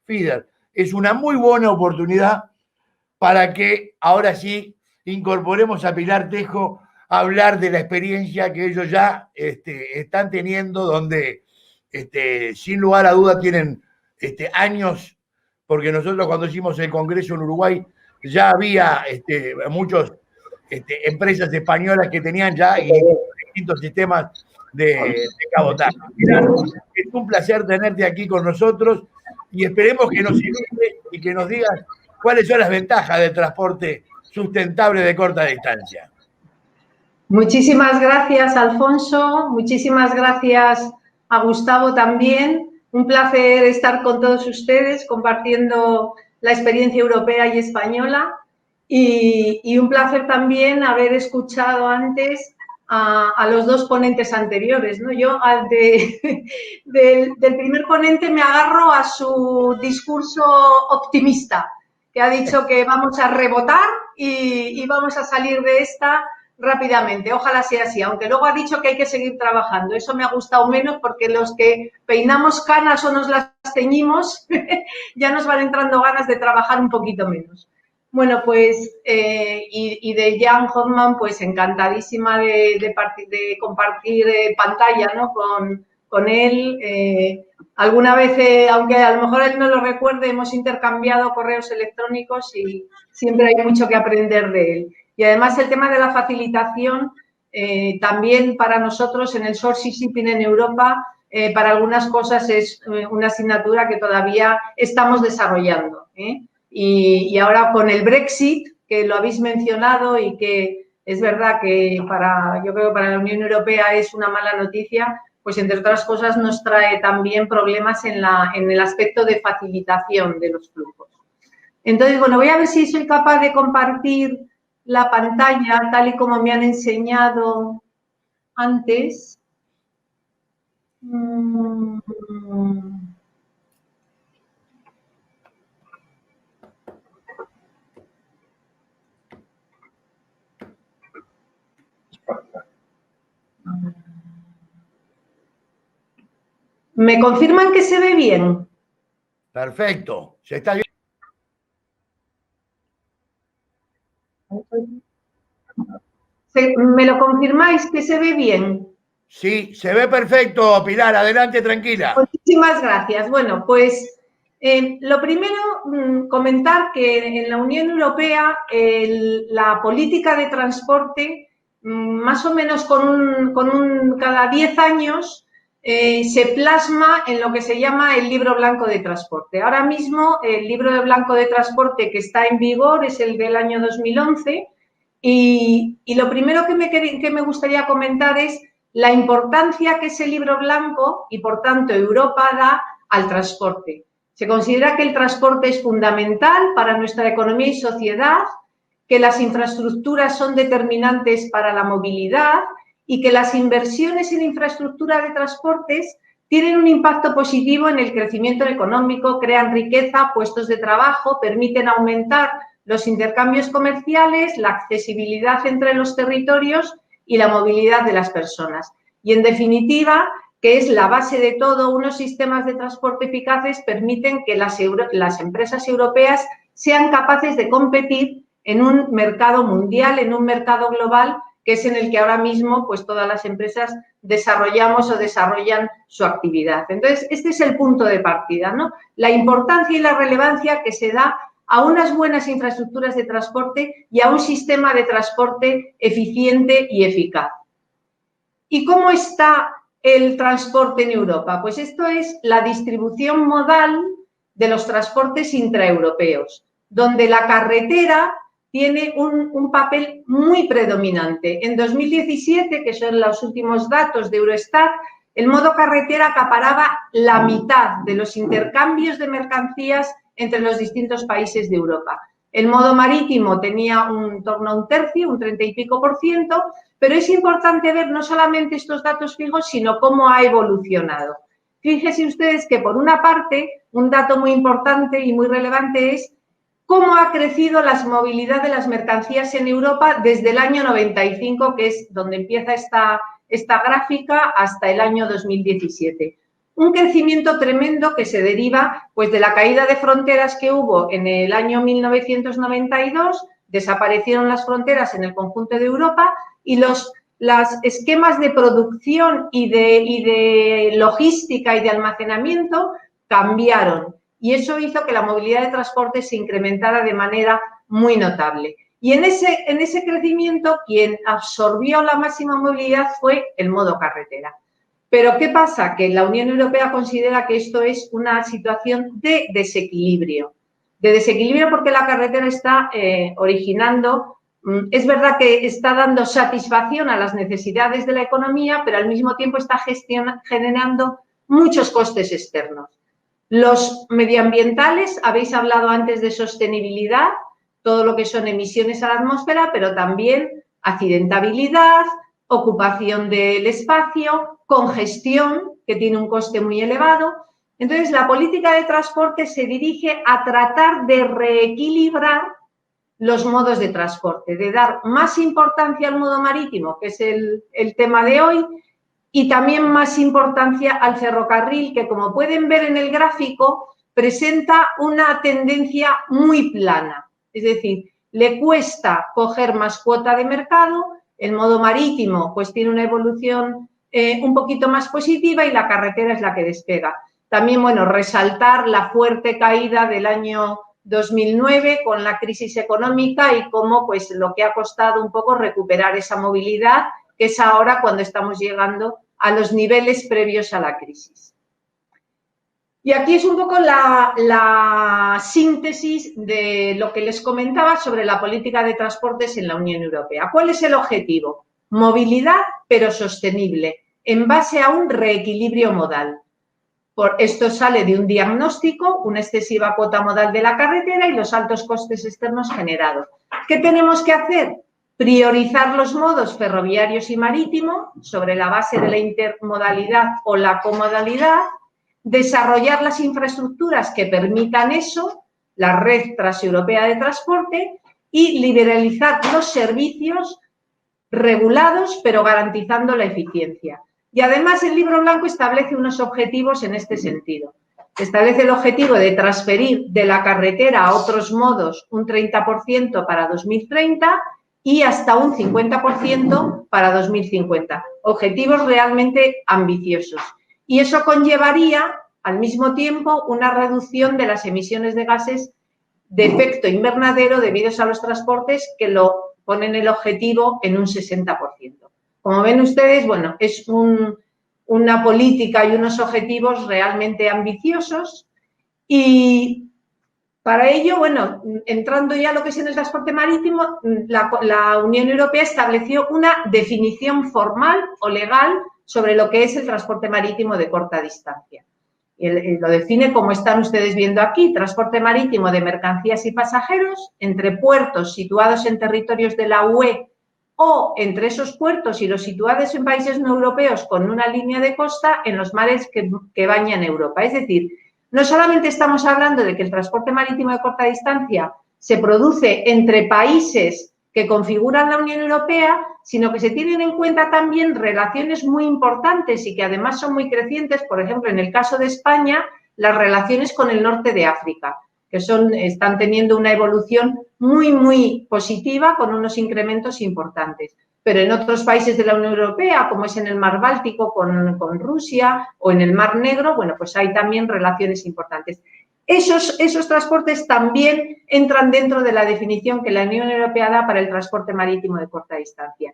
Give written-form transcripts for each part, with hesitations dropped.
feeder. Es una muy buena oportunidad para que ahora sí incorporemos a Pilar Tejo a hablar de la experiencia que ellos ya están teniendo, donde sin lugar a duda tienen años, porque nosotros cuando hicimos el Congreso en Uruguay ya había muchas empresas españolas que tenían ya distintos sistemas de cabotaje. Pilar, es un placer tenerte aquí con nosotros y esperemos que nos ilustres y que nos digas cuáles son las ventajas del transporte sustentable de corta distancia. Muchísimas gracias, Alfonso. Muchísimas gracias a Gustavo también. Un placer estar con todos ustedes compartiendo la experiencia europea y española. Y un placer también haber escuchado antes a los dos ponentes anteriores, ¿no? Yo del primer ponente me agarro a su discurso optimista, que ha dicho que vamos a rebotar y vamos a salir de esta rápidamente. Ojalá sea así, aunque luego ha dicho que hay que seguir trabajando. Eso me ha gustado menos porque los que peinamos canas o nos las teñimos ya nos van entrando ganas de trabajar un poquito menos. Bueno, pues, y de Jan Hoffman, pues encantadísima de compartir pantalla, ¿no? con él. Alguna vez, aunque a lo mejor él no lo recuerde, hemos intercambiado correos electrónicos y siempre hay mucho que aprender de él. Y además el tema de la facilitación, también para nosotros en el Sourcing Shipping en Europa, para algunas cosas es una asignatura que todavía estamos desarrollando, Y ahora con el Brexit, que lo habéis mencionado y que es verdad que yo creo que para la Unión Europea es una mala noticia, pues entre otras cosas nos trae también problemas en el aspecto de facilitación de los flujos. Entonces, bueno, voy a ver si soy capaz de compartir la pantalla tal y como me han enseñado antes. ¿Me confirman que se ve bien? Perfecto, se está bien. ¿Me lo confirmáis que se ve bien? Sí, se ve perfecto, Pilar, adelante, tranquila. Muchísimas gracias. Bueno, pues lo primero, comentar que en la Unión Europea la política de transporte, más o menos cada 10 años, se plasma en lo que se llama el Libro Blanco de Transporte. Ahora mismo el Libro Blanco de Transporte que está en vigor es el del año 2011 y lo primero que me gustaría comentar es la importancia que ese libro blanco y, por tanto, Europa da al transporte. Se considera que el transporte es fundamental para nuestra economía y sociedad, que las infraestructuras son determinantes para la movilidad y que las inversiones en infraestructura de transportes tienen un impacto positivo en el crecimiento económico, crean riqueza, puestos de trabajo, permiten aumentar los intercambios comerciales, la accesibilidad entre los territorios y la movilidad de las personas. Y, en definitiva, que es la base de todo, unos sistemas de transporte eficaces permiten que las empresas europeas sean capaces de competir en un mercado mundial, en un mercado global, que es en el que ahora mismo pues, todas las empresas desarrollamos o desarrollan su actividad. Entonces, este es el punto de partida, ¿no? La importancia y la relevancia que se da a unas buenas infraestructuras de transporte y a un sistema de transporte eficiente y eficaz. ¿Y cómo está el transporte en Europa? Pues esto es la distribución modal de los transportes intraeuropeos, donde la carretera tiene un papel muy predominante. En 2017, que son los últimos datos de Eurostat, el modo carretera acaparaba la mitad de los intercambios de mercancías entre los distintos países de Europa. El modo marítimo tenía en torno a un tercio, un 30 y pico %, pero es importante ver no solamente estos datos fijos, sino cómo ha evolucionado. Fíjense ustedes que, por una parte, un dato muy importante y muy relevante es cómo ha crecido la movilidad de las mercancías en Europa desde el año 95, que es donde empieza esta gráfica, hasta el año 2017. un crecimiento tremendo que se deriva pues, de la caída de fronteras que hubo en el año 1992, desaparecieron las fronteras en el conjunto de Europa y los esquemas de producción y de logística y de almacenamiento cambiaron. Y eso hizo que la movilidad de transporte se incrementara de manera muy notable. Y en ese crecimiento, quien absorbió la máxima movilidad fue el modo carretera. Pero ¿qué pasa? Que la Unión Europea considera que esto es una situación de desequilibrio. De desequilibrio porque la carretera está originando, es verdad que está dando satisfacción a las necesidades de la economía, pero al mismo tiempo está generando muchos costes externos. Los medioambientales, habéis hablado antes de sostenibilidad, todo lo que son emisiones a la atmósfera, pero también accidentabilidad, ocupación del espacio, congestión, que tiene un coste muy elevado. Entonces, la política de transporte se dirige a tratar de reequilibrar los modos de transporte, de dar más importancia al modo marítimo, que es el tema de hoy, y también más importancia al ferrocarril, que como pueden ver en el gráfico, presenta una tendencia muy plana. Es decir, le cuesta coger más cuota de mercado, el modo marítimo pues tiene una evolución un poquito más positiva y la carretera es la que despega. También, bueno, resaltar la fuerte caída del año 2009 con la crisis económica y cómo pues lo que ha costado un poco recuperar esa movilidad, que es ahora cuando estamos llegando a los niveles previos a la crisis. Y aquí es un poco la síntesis de lo que les comentaba sobre la política de transportes en la Unión Europea. ¿Cuál es el objetivo? Movilidad, pero sostenible, en base a un reequilibrio modal. Esto sale de un diagnóstico, una excesiva cuota modal de la carretera y los altos costes externos generados. ¿Qué tenemos que hacer? Priorizar los modos ferroviarios y marítimos sobre la base de la intermodalidad o la comodalidad, desarrollar las infraestructuras que permitan eso, la red transeuropea de transporte, y liberalizar los servicios regulados, pero garantizando la eficiencia. Y además el libro blanco establece unos objetivos en este sentido. Establece el objetivo de transferir de la carretera a otros modos un 30% para 2030 y hasta un 50% para 2050. Objetivos realmente ambiciosos. Y eso conllevaría, al mismo tiempo, una reducción de las emisiones de gases de efecto invernadero debidos a los transportes que lo ponen el objetivo en un 60%. Como ven ustedes, bueno, es una política y unos objetivos realmente ambiciosos y para ello, bueno, entrando ya a lo que es en el transporte marítimo, la Unión Europea estableció una definición formal o legal sobre lo que es el transporte marítimo de corta distancia. Y lo define como están ustedes viendo aquí, transporte marítimo de mercancías y pasajeros entre puertos situados en territorios de la UE o entre esos puertos y los situados en países no europeos con una línea de costa en los mares que bañan Europa. Es decir, no solamente estamos hablando de que el transporte marítimo de corta distancia se produce entre países que configuran la Unión Europea, sino que se tienen en cuenta también relaciones muy importantes y que además son muy crecientes, por ejemplo, en el caso de España, las relaciones con el norte de África, que están teniendo una evolución muy, muy positiva con unos incrementos importantes. Pero en otros países de la Unión Europea, como es en el Mar Báltico con Rusia o en el Mar Negro, bueno, pues hay también relaciones importantes. Esos transportes también entran dentro de la definición que la Unión Europea da para el transporte marítimo de corta distancia.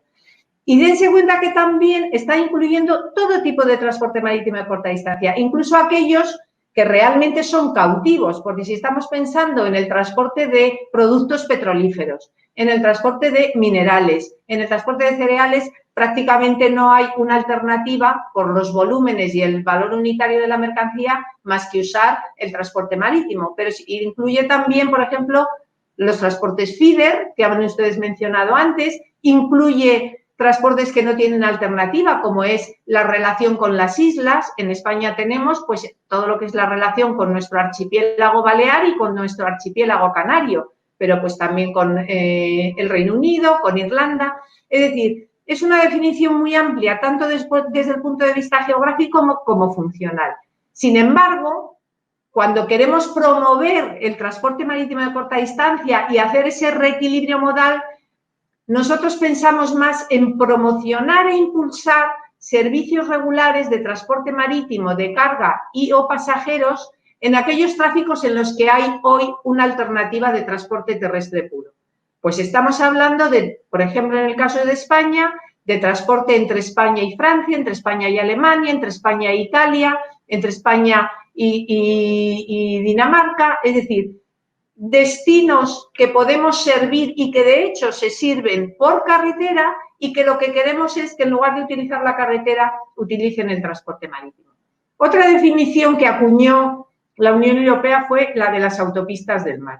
Y dense cuenta que también está incluyendo todo tipo de transporte marítimo de corta distancia, incluso aquellos que realmente son cautivos, porque si estamos pensando en el transporte de productos petrolíferos, en el transporte de minerales, en el transporte de cereales, prácticamente no hay una alternativa por los volúmenes y el valor unitario de la mercancía más que usar el transporte marítimo. Pero incluye también, por ejemplo, los transportes feeder, que han ustedes mencionado antes, incluye transportes que no tienen alternativa, como es la relación con las islas. En España tenemos pues todo lo que es la relación con nuestro archipiélago balear y con nuestro archipiélago canario, pero pues también con el Reino Unido, con Irlanda. Es decir, es una definición muy amplia, tanto desde el punto de vista geográfico como funcional. Sin embargo, cuando queremos promover el transporte marítimo de corta distancia y hacer ese reequilibrio modal, nosotros pensamos más en promocionar e impulsar servicios regulares de transporte marítimo de carga y o pasajeros en aquellos tráficos en los que hay hoy una alternativa de transporte terrestre puro. Pues estamos hablando de, por ejemplo, en el caso de España, de transporte entre España y Francia, entre España y Alemania, entre España e Italia, entre España y Dinamarca, es decir, destinos que podemos servir y que de hecho se sirven por carretera y que lo que queremos es que en lugar de utilizar la carretera utilicen el transporte marítimo. Otra definición que acuñó la Unión Europea fue la de las autopistas del mar.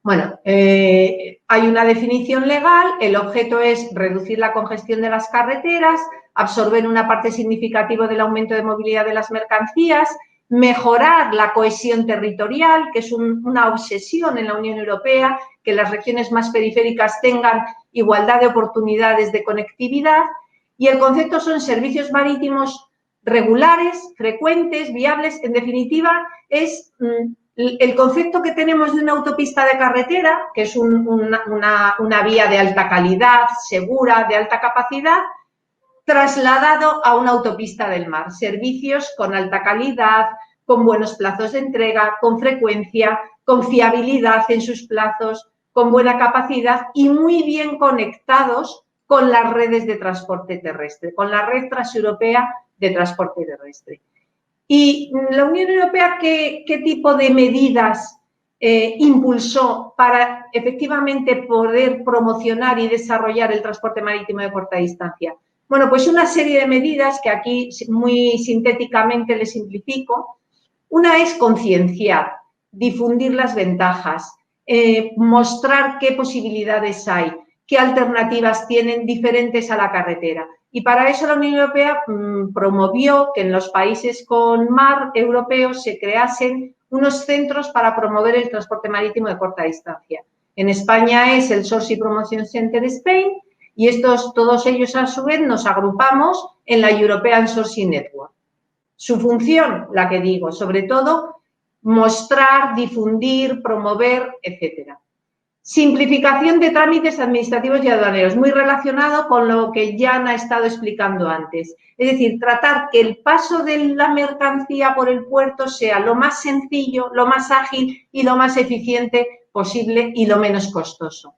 Bueno, hay una definición legal, el objeto es reducir la congestión de las carreteras, absorber una parte significativa del aumento de movilidad de las mercancías, mejorar la cohesión territorial, que es una obsesión en la Unión Europea, que las regiones más periféricas tengan igualdad de oportunidades de conectividad, y el concepto son servicios marítimos regulares, frecuentes, viables. En definitiva, es el concepto que tenemos de una autopista de carretera, que es una vía de alta calidad, segura, de alta capacidad, trasladado a una autopista del mar. Servicios con alta calidad, con buenos plazos de entrega, con frecuencia, con fiabilidad en sus plazos, con buena capacidad y muy bien conectados con las redes de transporte terrestre, con la red transeuropea de transporte terrestre. ¿Y la Unión Europea qué tipo de medidas impulsó para efectivamente poder promocionar y desarrollar el transporte marítimo de corta distancia? Bueno, pues una serie de medidas que aquí muy sintéticamente les simplifico. Una es concienciar, difundir las ventajas, mostrar qué posibilidades hay, qué alternativas tienen diferentes a la carretera. Y para eso la Unión Europea promovió que en los países con mar europeos se creasen unos centros para promover el transporte marítimo de corta distancia. En España es el Sourcing Promotion Center Spain y todos ellos a su vez nos agrupamos en la European Sourcing Network. Su función, la que digo, sobre todo, mostrar, difundir, promover, etcétera. Simplificación de trámites administrativos y aduaneros, muy relacionado con lo que Jan ha estado explicando antes. Es decir, tratar que el paso de la mercancía por el puerto sea lo más sencillo, lo más ágil y lo más eficiente posible y lo menos costoso.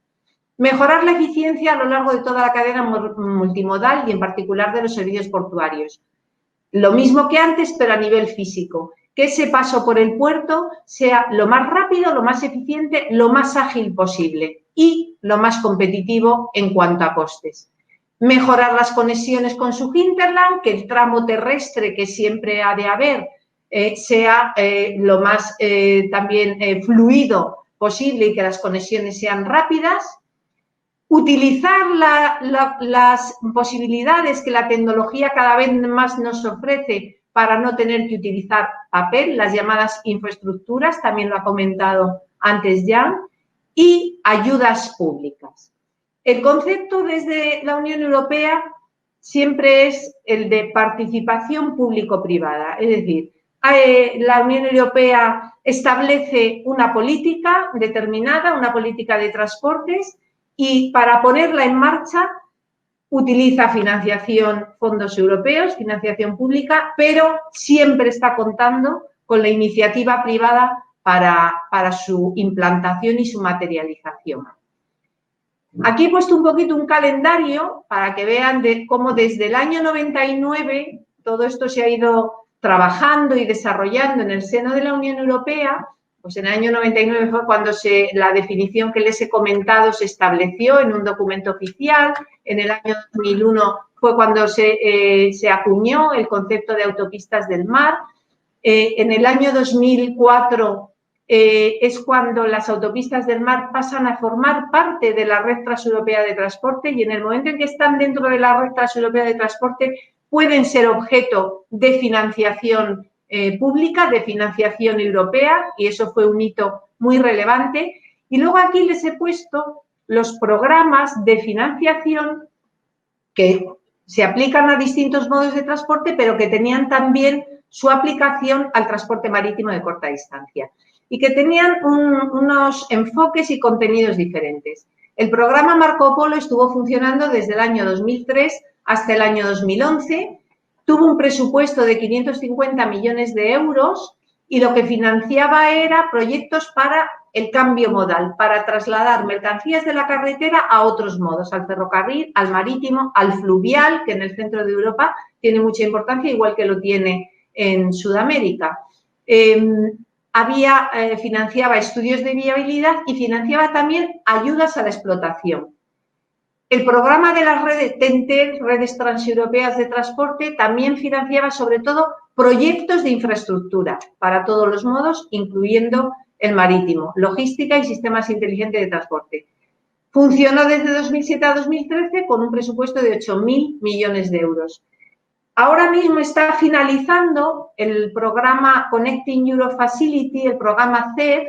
Mejorar la eficiencia a lo largo de toda la cadena multimodal y en particular de los servicios portuarios. Lo mismo que antes, pero a nivel físico. Que ese paso por el puerto sea lo más rápido, lo más eficiente, lo más ágil posible y lo más competitivo en cuanto a costes. Mejorar las conexiones con su hinterland, que el tramo terrestre que siempre ha de haber sea lo más también fluido posible y que las conexiones sean rápidas. Utilizar las posibilidades que la tecnología cada vez más nos ofrece para no tener que utilizar papel, las llamadas infraestructuras, también lo ha comentado antes Jan, y ayudas públicas. El concepto desde la Unión Europea siempre es el de participación público-privada, es decir, la Unión Europea establece una política determinada, una política de transportes, y para ponerla en marcha utiliza financiación, fondos europeos, financiación pública, pero siempre está contando con la iniciativa privada para su implantación y su materialización. Aquí he puesto un poquito un calendario para que vean cómo desde el año 99 todo esto se ha ido trabajando y desarrollando en el seno de la Unión Europea. Pues en el año 99 fue cuando la definición que les he comentado se estableció en un documento oficial. En el año 2001 fue cuando se acuñó el concepto de autopistas del mar. En el año 2004 es cuando las autopistas del mar pasan a formar parte de la red transeuropea de transporte y en el momento en que están dentro de la red transeuropea de transporte pueden ser objeto de financiación pública, de financiación europea, y eso fue un hito muy relevante. Y luego aquí les he puesto los programas de financiación que se aplican a distintos modos de transporte, pero que tenían también su aplicación al transporte marítimo de corta distancia y que tenían unos enfoques y contenidos diferentes. El programa Marco Polo estuvo funcionando desde el año 2003 hasta el año 2011, tuvo un presupuesto de 550 millones de euros y lo que financiaba era proyectos para el cambio modal, para trasladar mercancías de la carretera a otros modos, al ferrocarril, al marítimo, al fluvial, que en el centro de Europa tiene mucha importancia, igual que lo tiene en Sudamérica. Financiaba estudios de viabilidad y financiaba también ayudas a la explotación. El programa de las redes TEN-T, redes transeuropeas de transporte, también financiaba sobre todo proyectos de infraestructura para todos los modos, incluyendo el marítimo, logística y sistemas inteligentes de transporte. Funcionó desde 2007 a 2013 con un presupuesto de 8.000 millones de euros. Ahora mismo está finalizando el programa Connecting Europe Facility, el programa CEF,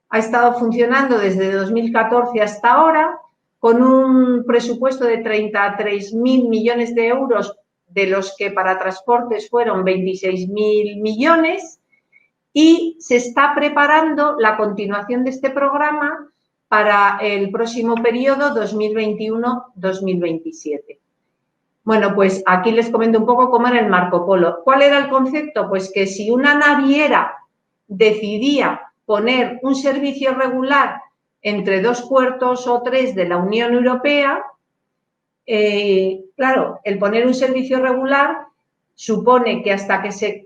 ha estado funcionando desde 2014 hasta ahora, con un presupuesto de 33.000 millones de euros, de los que para transportes fueron 26.000 millones, y se está preparando la continuación de este programa para el próximo periodo 2021-2027. Bueno, pues aquí les comento un poco cómo era el Marco Polo. ¿Cuál era el concepto? Pues que si una naviera decidía poner un servicio regular entre 2 puertos o 3 de la Unión Europea, claro, el poner un servicio regular supone que hasta que se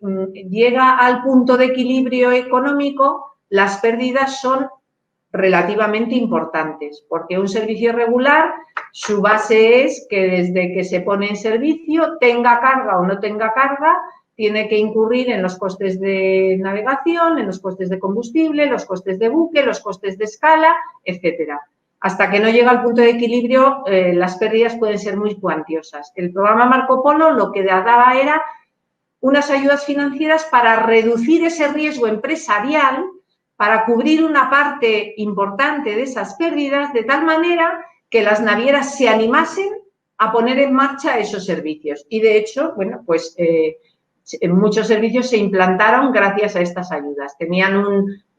llega al punto de equilibrio económico, las pérdidas son relativamente importantes, porque un servicio regular, su base es que desde que se pone en servicio, tenga carga o no tenga carga, tiene que incurrir en los costes de navegación, en los costes de combustible, los costes de buque, los costes de escala, etcétera. Hasta que no llega al punto de equilibrio, las pérdidas pueden ser muy cuantiosas. El programa Marco Polo lo que daba era unas ayudas financieras para reducir ese riesgo empresarial, para cubrir una parte importante de esas pérdidas, de tal manera que las navieras se animasen a poner en marcha esos servicios. Y, de hecho, bueno, pues muchos servicios se implantaron gracias a estas ayudas. Tenían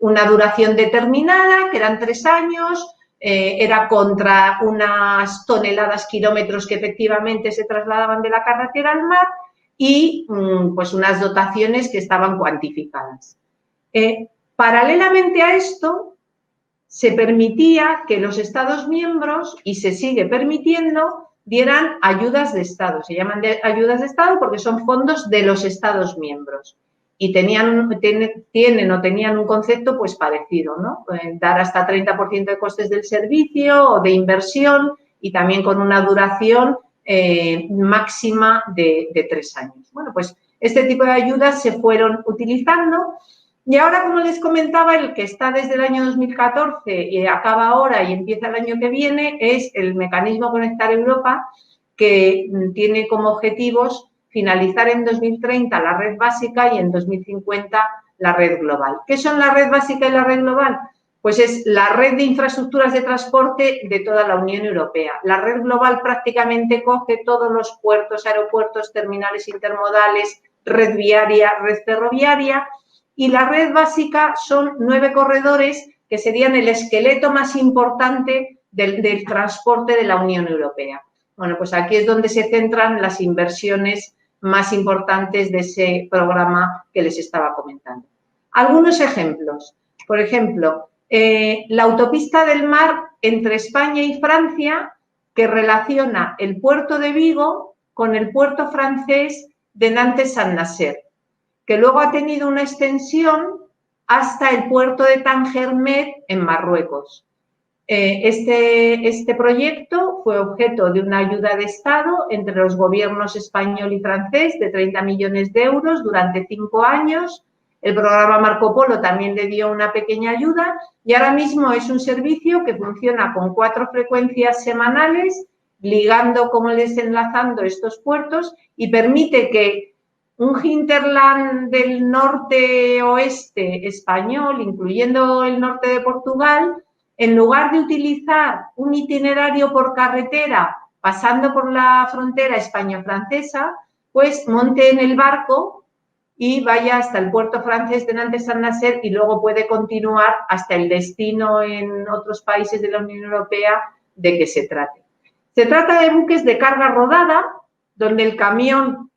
una duración determinada, que eran 3 años, era contra unas toneladas, kilómetros que efectivamente se trasladaban de la carretera al mar y pues unas dotaciones que estaban cuantificadas. Paralelamente a esto, se permitía que los Estados miembros, y se sigue permitiendo, dieran ayudas de Estado. Se llaman ayudas de Estado porque son fondos de los Estados miembros. Y tienen un concepto pues parecido, ¿no? Dar hasta 30% de costes del servicio o de inversión y también con una duración máxima de 3 años. Bueno, pues este tipo de ayudas se fueron utilizando. Y ahora, como les comentaba, el que está desde el año 2014 y acaba ahora y empieza el año que viene es el mecanismo Conectar Europa, que tiene como objetivos finalizar en 2030 la red básica y en 2050 la red global. ¿Qué son la red básica y la red global? Pues es la red de infraestructuras de transporte de toda la Unión Europea. La red global prácticamente coge todos los puertos, aeropuertos, terminales intermodales, red viaria, red ferroviaria. Y la red básica son 9 corredores que serían el esqueleto más importante del transporte de la Unión Europea. Bueno, pues aquí es donde se centran las inversiones más importantes de ese programa que les estaba comentando. Algunos ejemplos. Por ejemplo, la autopista del mar entre España y Francia, que relaciona el puerto de Vigo con el puerto francés de Nantes-Saint-Nazaire, que luego ha tenido una extensión hasta el puerto de Tangermet en Marruecos. Este proyecto fue objeto de una ayuda de Estado entre los gobiernos español y francés de 30 millones de euros durante 5 años. El programa Marco Polo también le dio una pequeña ayuda y ahora mismo es un servicio que funciona con 4 frecuencias semanales, ligando, como les enlazando estos puertos, y permite que un hinterland del norte-oeste español, incluyendo el norte de Portugal, en lugar de utilizar un itinerario por carretera pasando por la frontera español-francesa, pues monte en el barco y vaya hasta el puerto francés de Nantes-Saint-Nazaire y luego puede continuar hasta el destino en otros países de la Unión Europea de que se trate. Se trata de buques de carga rodada, donde el camión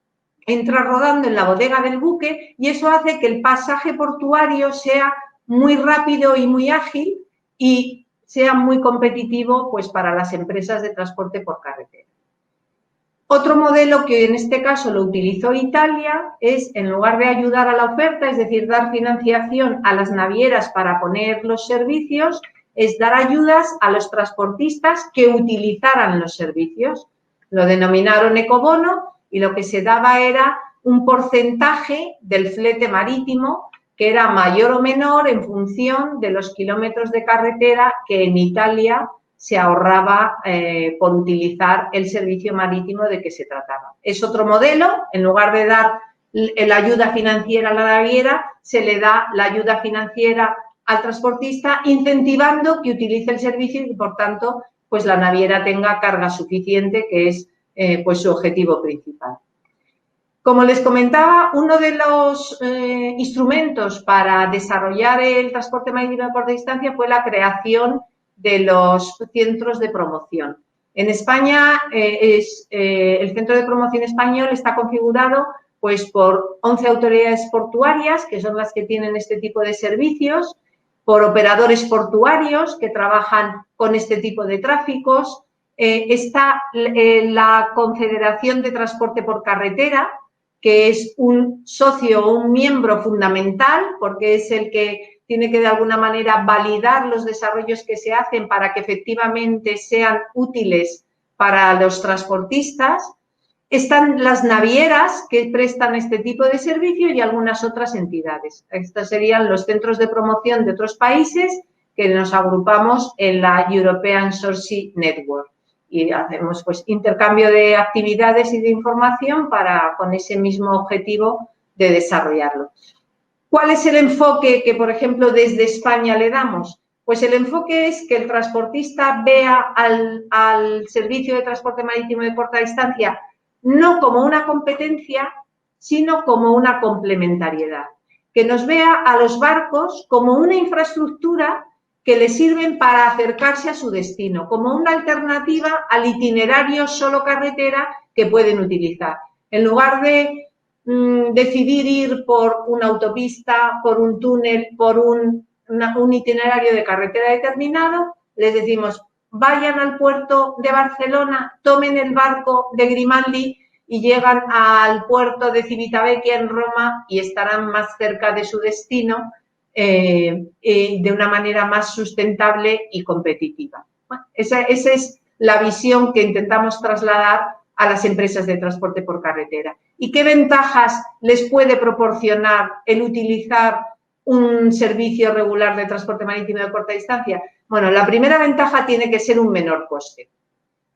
entra rodando en la bodega del buque y eso hace que el pasaje portuario sea muy rápido y muy ágil y sea muy competitivo pues, para las empresas de transporte por carretera. Otro modelo que en este caso lo utilizó Italia es, en lugar de ayudar a la oferta, es decir, dar financiación a las navieras para poner los servicios, es dar ayudas a los transportistas que utilizaran los servicios. Lo denominaron ecobono y lo que se daba era un porcentaje del flete marítimo que era mayor o menor en función de los kilómetros de carretera que en Italia se ahorraba por utilizar el servicio marítimo de que se trataba. Es otro modelo, en lugar de dar la ayuda financiera a la naviera, se le da la ayuda financiera al transportista, incentivando que utilice el servicio y, por tanto, pues la naviera tenga carga suficiente, que es pues su objetivo principal. Como les comentaba, uno de los instrumentos para desarrollar el transporte marítimo de corta distancia fue la creación de los centros de promoción. En España, el Centro de Promoción Español está configurado pues, por 11 autoridades portuarias, que son las que tienen este tipo de servicios, por operadores portuarios que trabajan con este tipo de tráficos. Está la Confederación de Transporte por Carretera, que es un socio o un miembro fundamental, porque es el que tiene que de alguna manera validar los desarrollos que se hacen para que efectivamente sean útiles para los transportistas. Están las navieras que prestan este tipo de servicio y algunas otras entidades. Estos serían los centros de promoción de otros países que nos agrupamos en la European Sourcing Network y hacemos pues intercambio de actividades y de información con ese mismo objetivo de desarrollarlo. ¿Cuál es el enfoque que, por ejemplo, desde España le damos? Pues el enfoque es que el transportista vea al servicio de transporte marítimo de corta distancia no como una competencia, sino como una complementariedad. Que nos vea a los barcos como una infraestructura que le sirven para acercarse a su destino, como una alternativa al itinerario solo carretera que pueden utilizar. En lugar de decidir ir por una autopista, por un túnel, por un itinerario de carretera determinado, les decimos, vayan al puerto de Barcelona, tomen el barco de Grimaldi y llegan al puerto de Civitavecchia en Roma y estarán más cerca de su destino de una manera más sustentable y competitiva. Bueno, esa es la visión que intentamos trasladar a las empresas de transporte por carretera. ¿Y qué ventajas les puede proporcionar el utilizar un servicio regular de transporte marítimo de corta distancia? Bueno, la primera ventaja tiene que ser un menor coste.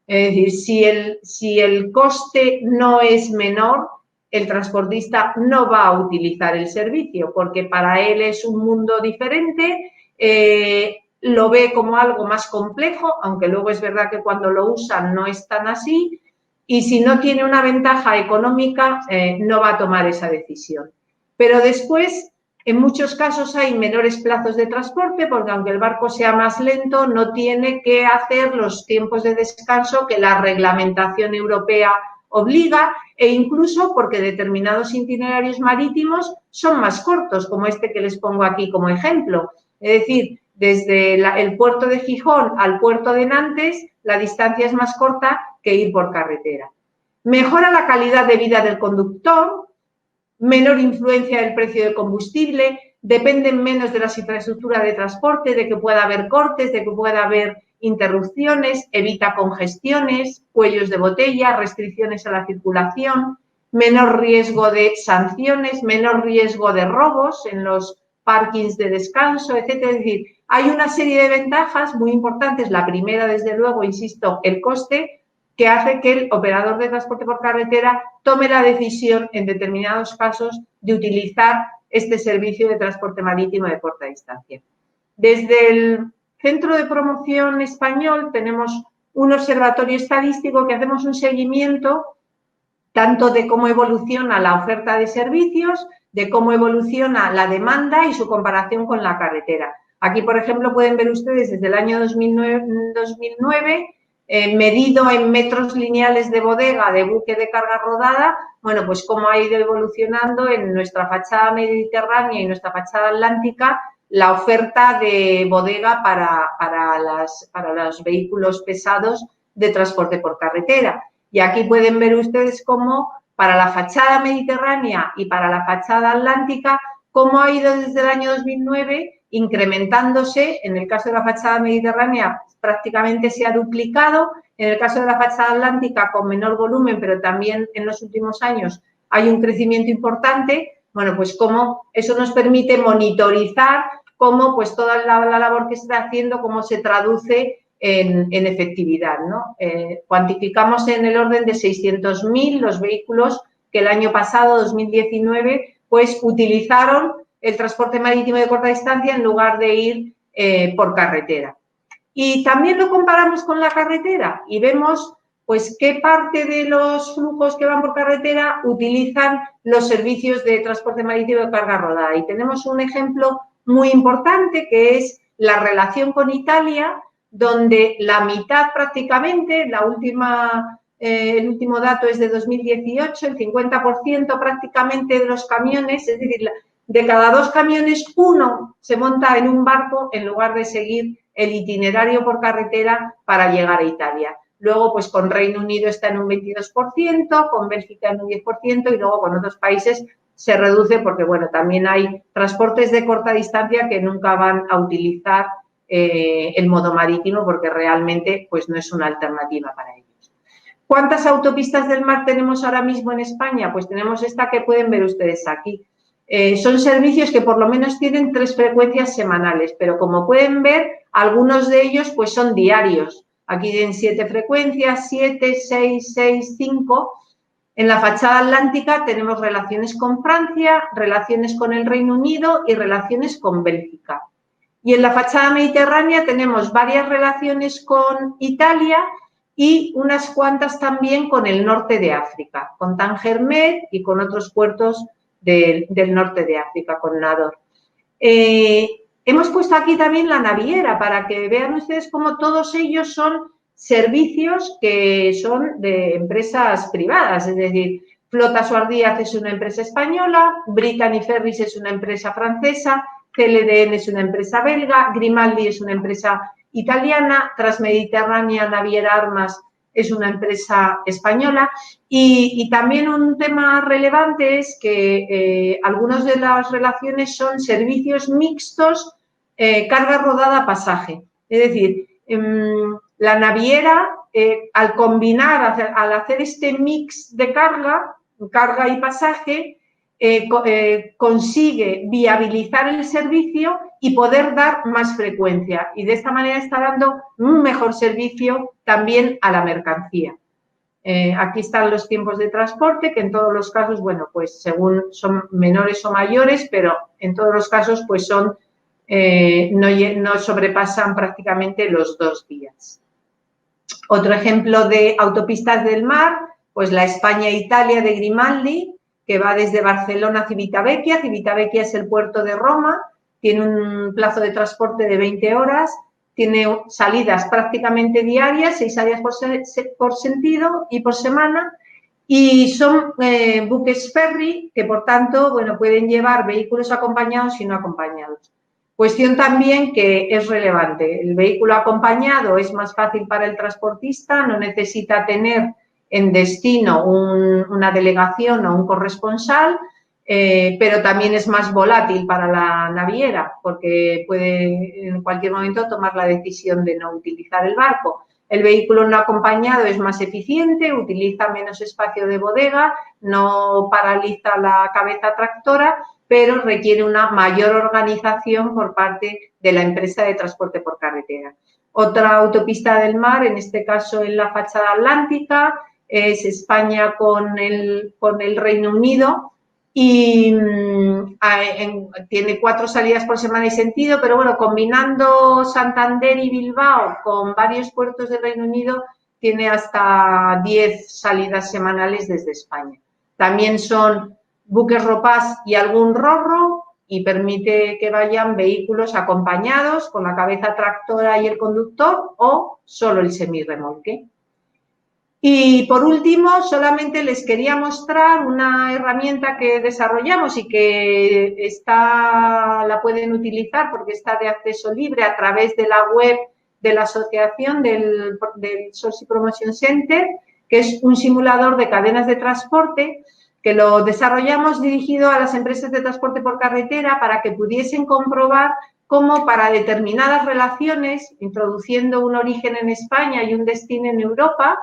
Es decir, si el coste no es menor, el transportista no va a utilizar el servicio porque para él es un mundo diferente, lo ve como algo más complejo, aunque luego es verdad que cuando lo usan no es tan así, y si no tiene una ventaja económica no va a tomar esa decisión. Pero después, en muchos casos hay menores plazos de transporte porque aunque el barco sea más lento, no tiene que hacer los tiempos de descanso que la reglamentación europea obliga e incluso porque determinados itinerarios marítimos son más cortos, como este que les pongo aquí como ejemplo. Es decir, desde el puerto de Gijón al puerto de Nantes, la distancia es más corta que ir por carretera. Mejora la calidad de vida del conductor, menor influencia del precio del combustible, dependen menos de las infraestructuras de transporte, de que pueda haber cortes, de que pueda haber interrupciones, evita congestiones, cuellos de botella, restricciones a la circulación, menor riesgo de sanciones, menor riesgo de robos en los parkings de descanso, etcétera. Es decir, hay una serie de ventajas muy importantes. La primera, desde luego, insisto, el coste, que hace que el operador de transporte por carretera tome la decisión en determinados casos de utilizar este servicio de transporte marítimo de corta distancia. Desde el Centro de Promoción Español tenemos un observatorio estadístico que hacemos un seguimiento tanto de cómo evoluciona la oferta de servicios, de cómo evoluciona la demanda y su comparación con la carretera. Aquí, por ejemplo, pueden ver ustedes desde el año 2009 medido en metros lineales de bodega de buque de carga rodada, bueno, pues cómo ha ido evolucionando en nuestra fachada mediterránea y nuestra fachada atlántica la oferta de bodega para los vehículos pesados de transporte por carretera. Y aquí pueden ver ustedes cómo para la fachada mediterránea y para la fachada atlántica, cómo ha ido desde el año 2009 incrementándose. En el caso de la fachada mediterránea prácticamente se ha duplicado, en el caso de la fachada atlántica con menor volumen, pero también en los últimos años hay un crecimiento importante. Bueno, pues cómo eso nos permite monitorizar cómo pues toda la labor que se está haciendo, cómo se traduce en efectividad, ¿no? Cuantificamos en el orden de 600.000 los vehículos que el año pasado, 2019, pues utilizaron el transporte marítimo de corta distancia en lugar de ir por carretera. Y también lo comparamos con la carretera y vemos pues qué parte de los flujos que van por carretera utilizan los servicios de transporte marítimo de carga rodada. Y tenemos un ejemplo muy importante que es la relación con Italia, donde la mitad prácticamente, el último dato es de 2018, el 50% prácticamente de los camiones, es decir, de cada 2 camiones, 1 se monta en un barco en lugar de seguir el itinerario por carretera para llegar a Italia. Luego, pues con Reino Unido está en un 22%, con Bélgica en un 10% y luego con otros países se reduce porque, bueno, también hay transportes de corta distancia que nunca van a utilizar el modo marítimo porque realmente pues no es una alternativa para ellos. ¿Cuántas autopistas del mar tenemos ahora mismo en España? Pues tenemos esta que pueden ver ustedes aquí. Son servicios que por lo menos tienen 3 frecuencias semanales, pero como pueden ver, algunos de ellos pues son diarios. Aquí tienen 7 frecuencias, 7, 6, 6, 5. En la fachada atlántica tenemos relaciones con Francia, relaciones con el Reino Unido y relaciones con Bélgica. Y en la fachada mediterránea tenemos varias relaciones con Italia y unas cuantas también con el norte de África, con Tánger Med y con otros puertos del norte de África, con Nador. Hemos puesto aquí también la naviera para que vean ustedes cómo todos ellos son servicios que son de empresas privadas, es decir, Flotas Guardias es una empresa española, Brittany Ferries es una empresa francesa, CLDN es una empresa belga, Grimaldi es una empresa italiana, Transmediterránea Naviera Armas es una empresa española y también un tema relevante es que algunas de las relaciones son servicios mixtos, carga rodada pasaje. Es decir, la naviera al combinar, al hacer este mix de carga y pasaje, consigue viabilizar el servicio y poder dar más frecuencia y de esta manera está dando un mejor servicio también a la mercancía. Aquí están los tiempos de transporte que en todos los casos, bueno, pues según son menores o mayores, pero en todos los casos pues son, no sobrepasan prácticamente los 2 días. Otro ejemplo de autopistas del mar, pues la España-Italia de Grimaldi, que va desde Barcelona a Civitavecchia. Civitavecchia es el puerto de Roma, tiene un plazo de transporte de 20 horas, tiene salidas prácticamente diarias, 6 salidas por sentido y por semana, y son buques ferry que, por tanto, bueno, pueden llevar vehículos acompañados y no acompañados. Cuestión también que es relevante, el vehículo acompañado es más fácil para el transportista, no necesita tener en destino una delegación o un corresponsal, pero también es más volátil para la naviera porque puede en cualquier momento tomar la decisión de no utilizar el barco. El vehículo no acompañado es más eficiente, utiliza menos espacio de bodega, no paraliza la cabeza tractora, pero requiere una mayor organización por parte de la empresa de transporte por carretera. Otra autopista del mar, en este caso en la fachada atlántica, es España con el Reino Unido y tiene 4 salidas por semana y sentido, pero bueno, combinando Santander y Bilbao con varios puertos del Reino Unido, tiene hasta 10 salidas semanales desde España. También son buques ropás y algún ro-ro, y permite que vayan vehículos acompañados con la cabeza tractora y el conductor o solo el semirremolque. Y por último, solamente les quería mostrar una herramienta que desarrollamos y que la pueden utilizar porque está de acceso libre a través de la web de la asociación del Sourcing Promotion Center, que es un simulador de cadenas de transporte que lo desarrollamos dirigido a las empresas de transporte por carretera para que pudiesen comprobar cómo para determinadas relaciones, introduciendo un origen en España y un destino en Europa,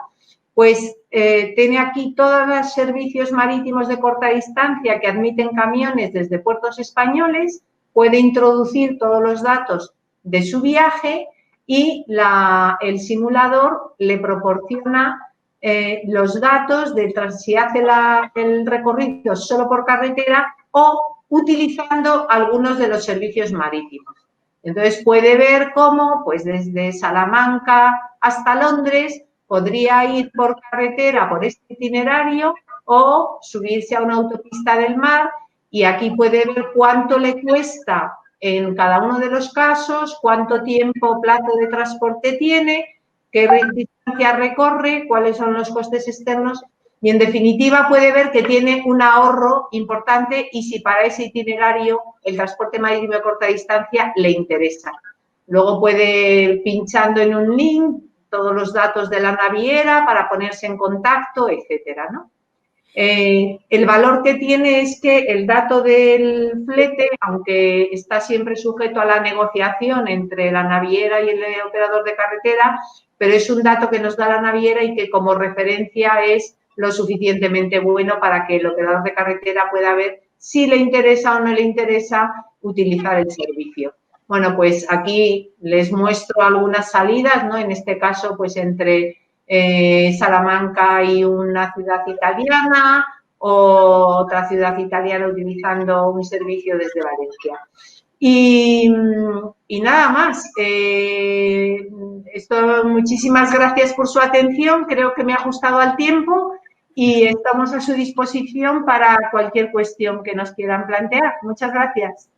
pues tiene aquí todos los servicios marítimos de corta distancia que admiten camiones desde puertos españoles, puede introducir todos los datos de su viaje y el simulador le proporciona los datos de si hace el recorrido solo por carretera o utilizando algunos de los servicios marítimos. Entonces puede ver cómo, pues desde Salamanca hasta Londres, podría ir por carretera por este itinerario o subirse a una autopista del mar, y aquí puede ver cuánto le cuesta en cada uno de los casos, cuánto tiempo, plazo de transporte tiene, qué distancia recorre, cuáles son los costes externos, y en definitiva puede ver que tiene un ahorro importante y si para ese itinerario el transporte marítimo de corta distancia le interesa. Luego puede ir pinchando en un link todos los datos de la naviera para ponerse en contacto, etcétera, ¿no? El valor que tiene es que el dato del flete, aunque está siempre sujeto a la negociación entre la naviera y el operador de carretera, pero es un dato que nos da la naviera y que como referencia es lo suficientemente bueno para que el operador de carretera pueda ver si le interesa o no le interesa utilizar el servicio. Bueno, pues aquí les muestro algunas salidas, ¿no? En este caso, pues entre Salamanca y una ciudad italiana o otra ciudad italiana utilizando un servicio desde Valencia. Y nada más. Muchísimas gracias por su atención. Creo que me ha ajustado al tiempo y estamos a su disposición para cualquier cuestión que nos quieran plantear. Muchas gracias.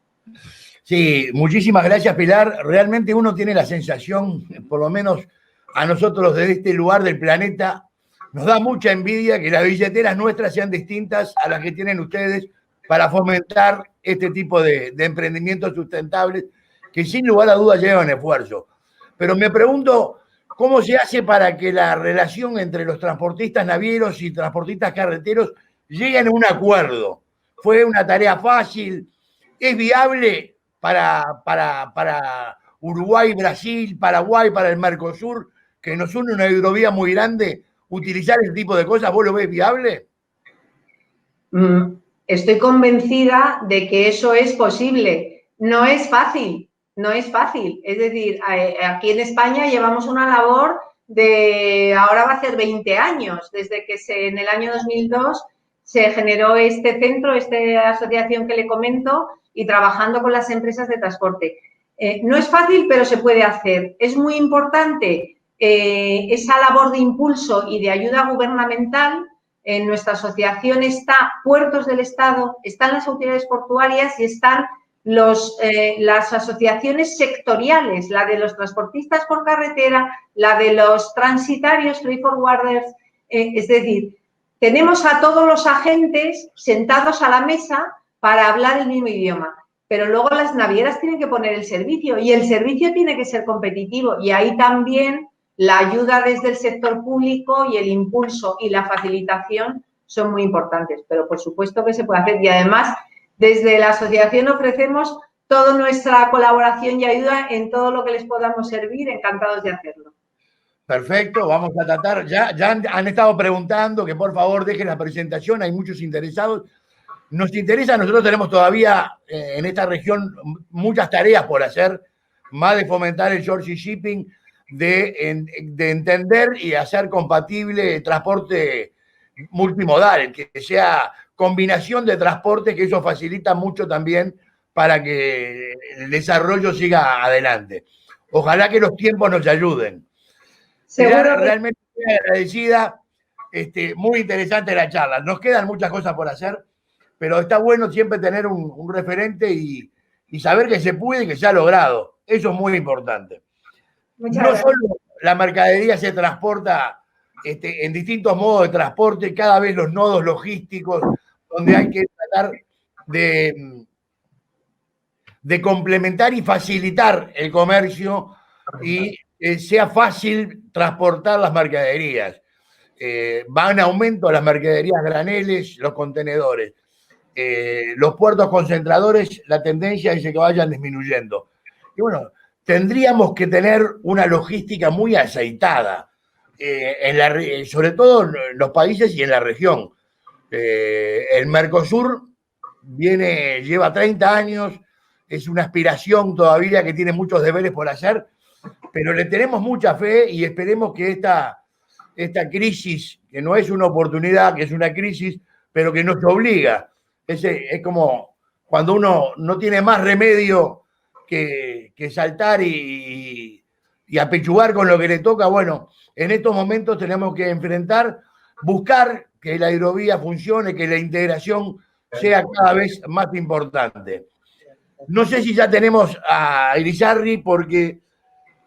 Sí, muchísimas gracias, Pilar. Realmente uno tiene la sensación, por lo menos a nosotros desde este lugar del planeta, nos da mucha envidia que las billeteras nuestras sean distintas a las que tienen ustedes para fomentar este tipo de emprendimientos sustentables que sin lugar a dudas llevan esfuerzo. Pero me pregunto, ¿cómo se hace para que la relación entre los transportistas navieros y transportistas carreteros lleguen a un acuerdo? ¿Fue una tarea fácil? ¿Es viable para Uruguay, Brasil, Paraguay, para el Mercosur, que nos une una hidrovía muy grande, utilizar ese tipo de cosas? ¿Vos lo ves viable? Estoy convencida de que eso es posible. No es fácil, no es fácil. Es decir, aquí en España llevamos una labor ahora va a ser 20 años, desde que en el año 2002 se generó este centro, esta asociación que le comento, y trabajando con las empresas de transporte. No es fácil, pero se puede hacer. Es muy importante esa labor de impulso y de ayuda gubernamental. En nuestra asociación está Puertos del Estado, están las autoridades portuarias y están las asociaciones sectoriales, la de los transportistas por carretera, la de los transitarios, freight forwarders, es decir, tenemos a todos los agentes sentados a la mesa para hablar el mismo idioma, pero luego las navieras tienen que poner el servicio y el servicio tiene que ser competitivo, y ahí también la ayuda desde el sector público y el impulso y la facilitación son muy importantes, pero por supuesto que se puede hacer, y además desde la asociación ofrecemos toda nuestra colaboración y ayuda en todo lo que les podamos servir, encantados de hacerlo. Perfecto, vamos a tratar. Ya han estado preguntando que por favor dejen la presentación, hay muchos interesados. Nos interesa, nosotros tenemos todavía en esta región muchas tareas por hacer, más de fomentar el short sea shipping, de entender y hacer compatible el transporte multimodal, que sea combinación de transporte, que eso facilita mucho también para que el desarrollo siga adelante. Ojalá que los tiempos nos ayuden. Seguro realmente muy agradecida. Muy interesante la charla. Nos quedan muchas cosas por hacer, pero está bueno siempre tener un referente y saber que se puede y que se ha logrado. Eso es muy importante. No solo la mercadería se transporta en distintos modos de transporte, cada vez los nodos logísticos, donde hay que tratar de complementar y facilitar el comercio y sea fácil transportar las mercaderías. Van en aumento las mercaderías graneles, los contenedores. Los puertos concentradores, la tendencia es que vayan disminuyendo. Y bueno, tendríamos que tener una logística muy aceitada, sobre todo en los países y en la región. El Mercosur lleva 30 años, es una aspiración todavía que tiene muchos deberes por hacer, pero le tenemos mucha fe y esperemos que esta crisis, que no es una oportunidad, que es una crisis, pero que nos obliga. Es como cuando uno no tiene más remedio que saltar y apechugar con lo que le toca. Bueno, en estos momentos tenemos que buscar que la hidrovía funcione, que la integración sea cada vez más importante. No sé si ya tenemos a Irizarry, porque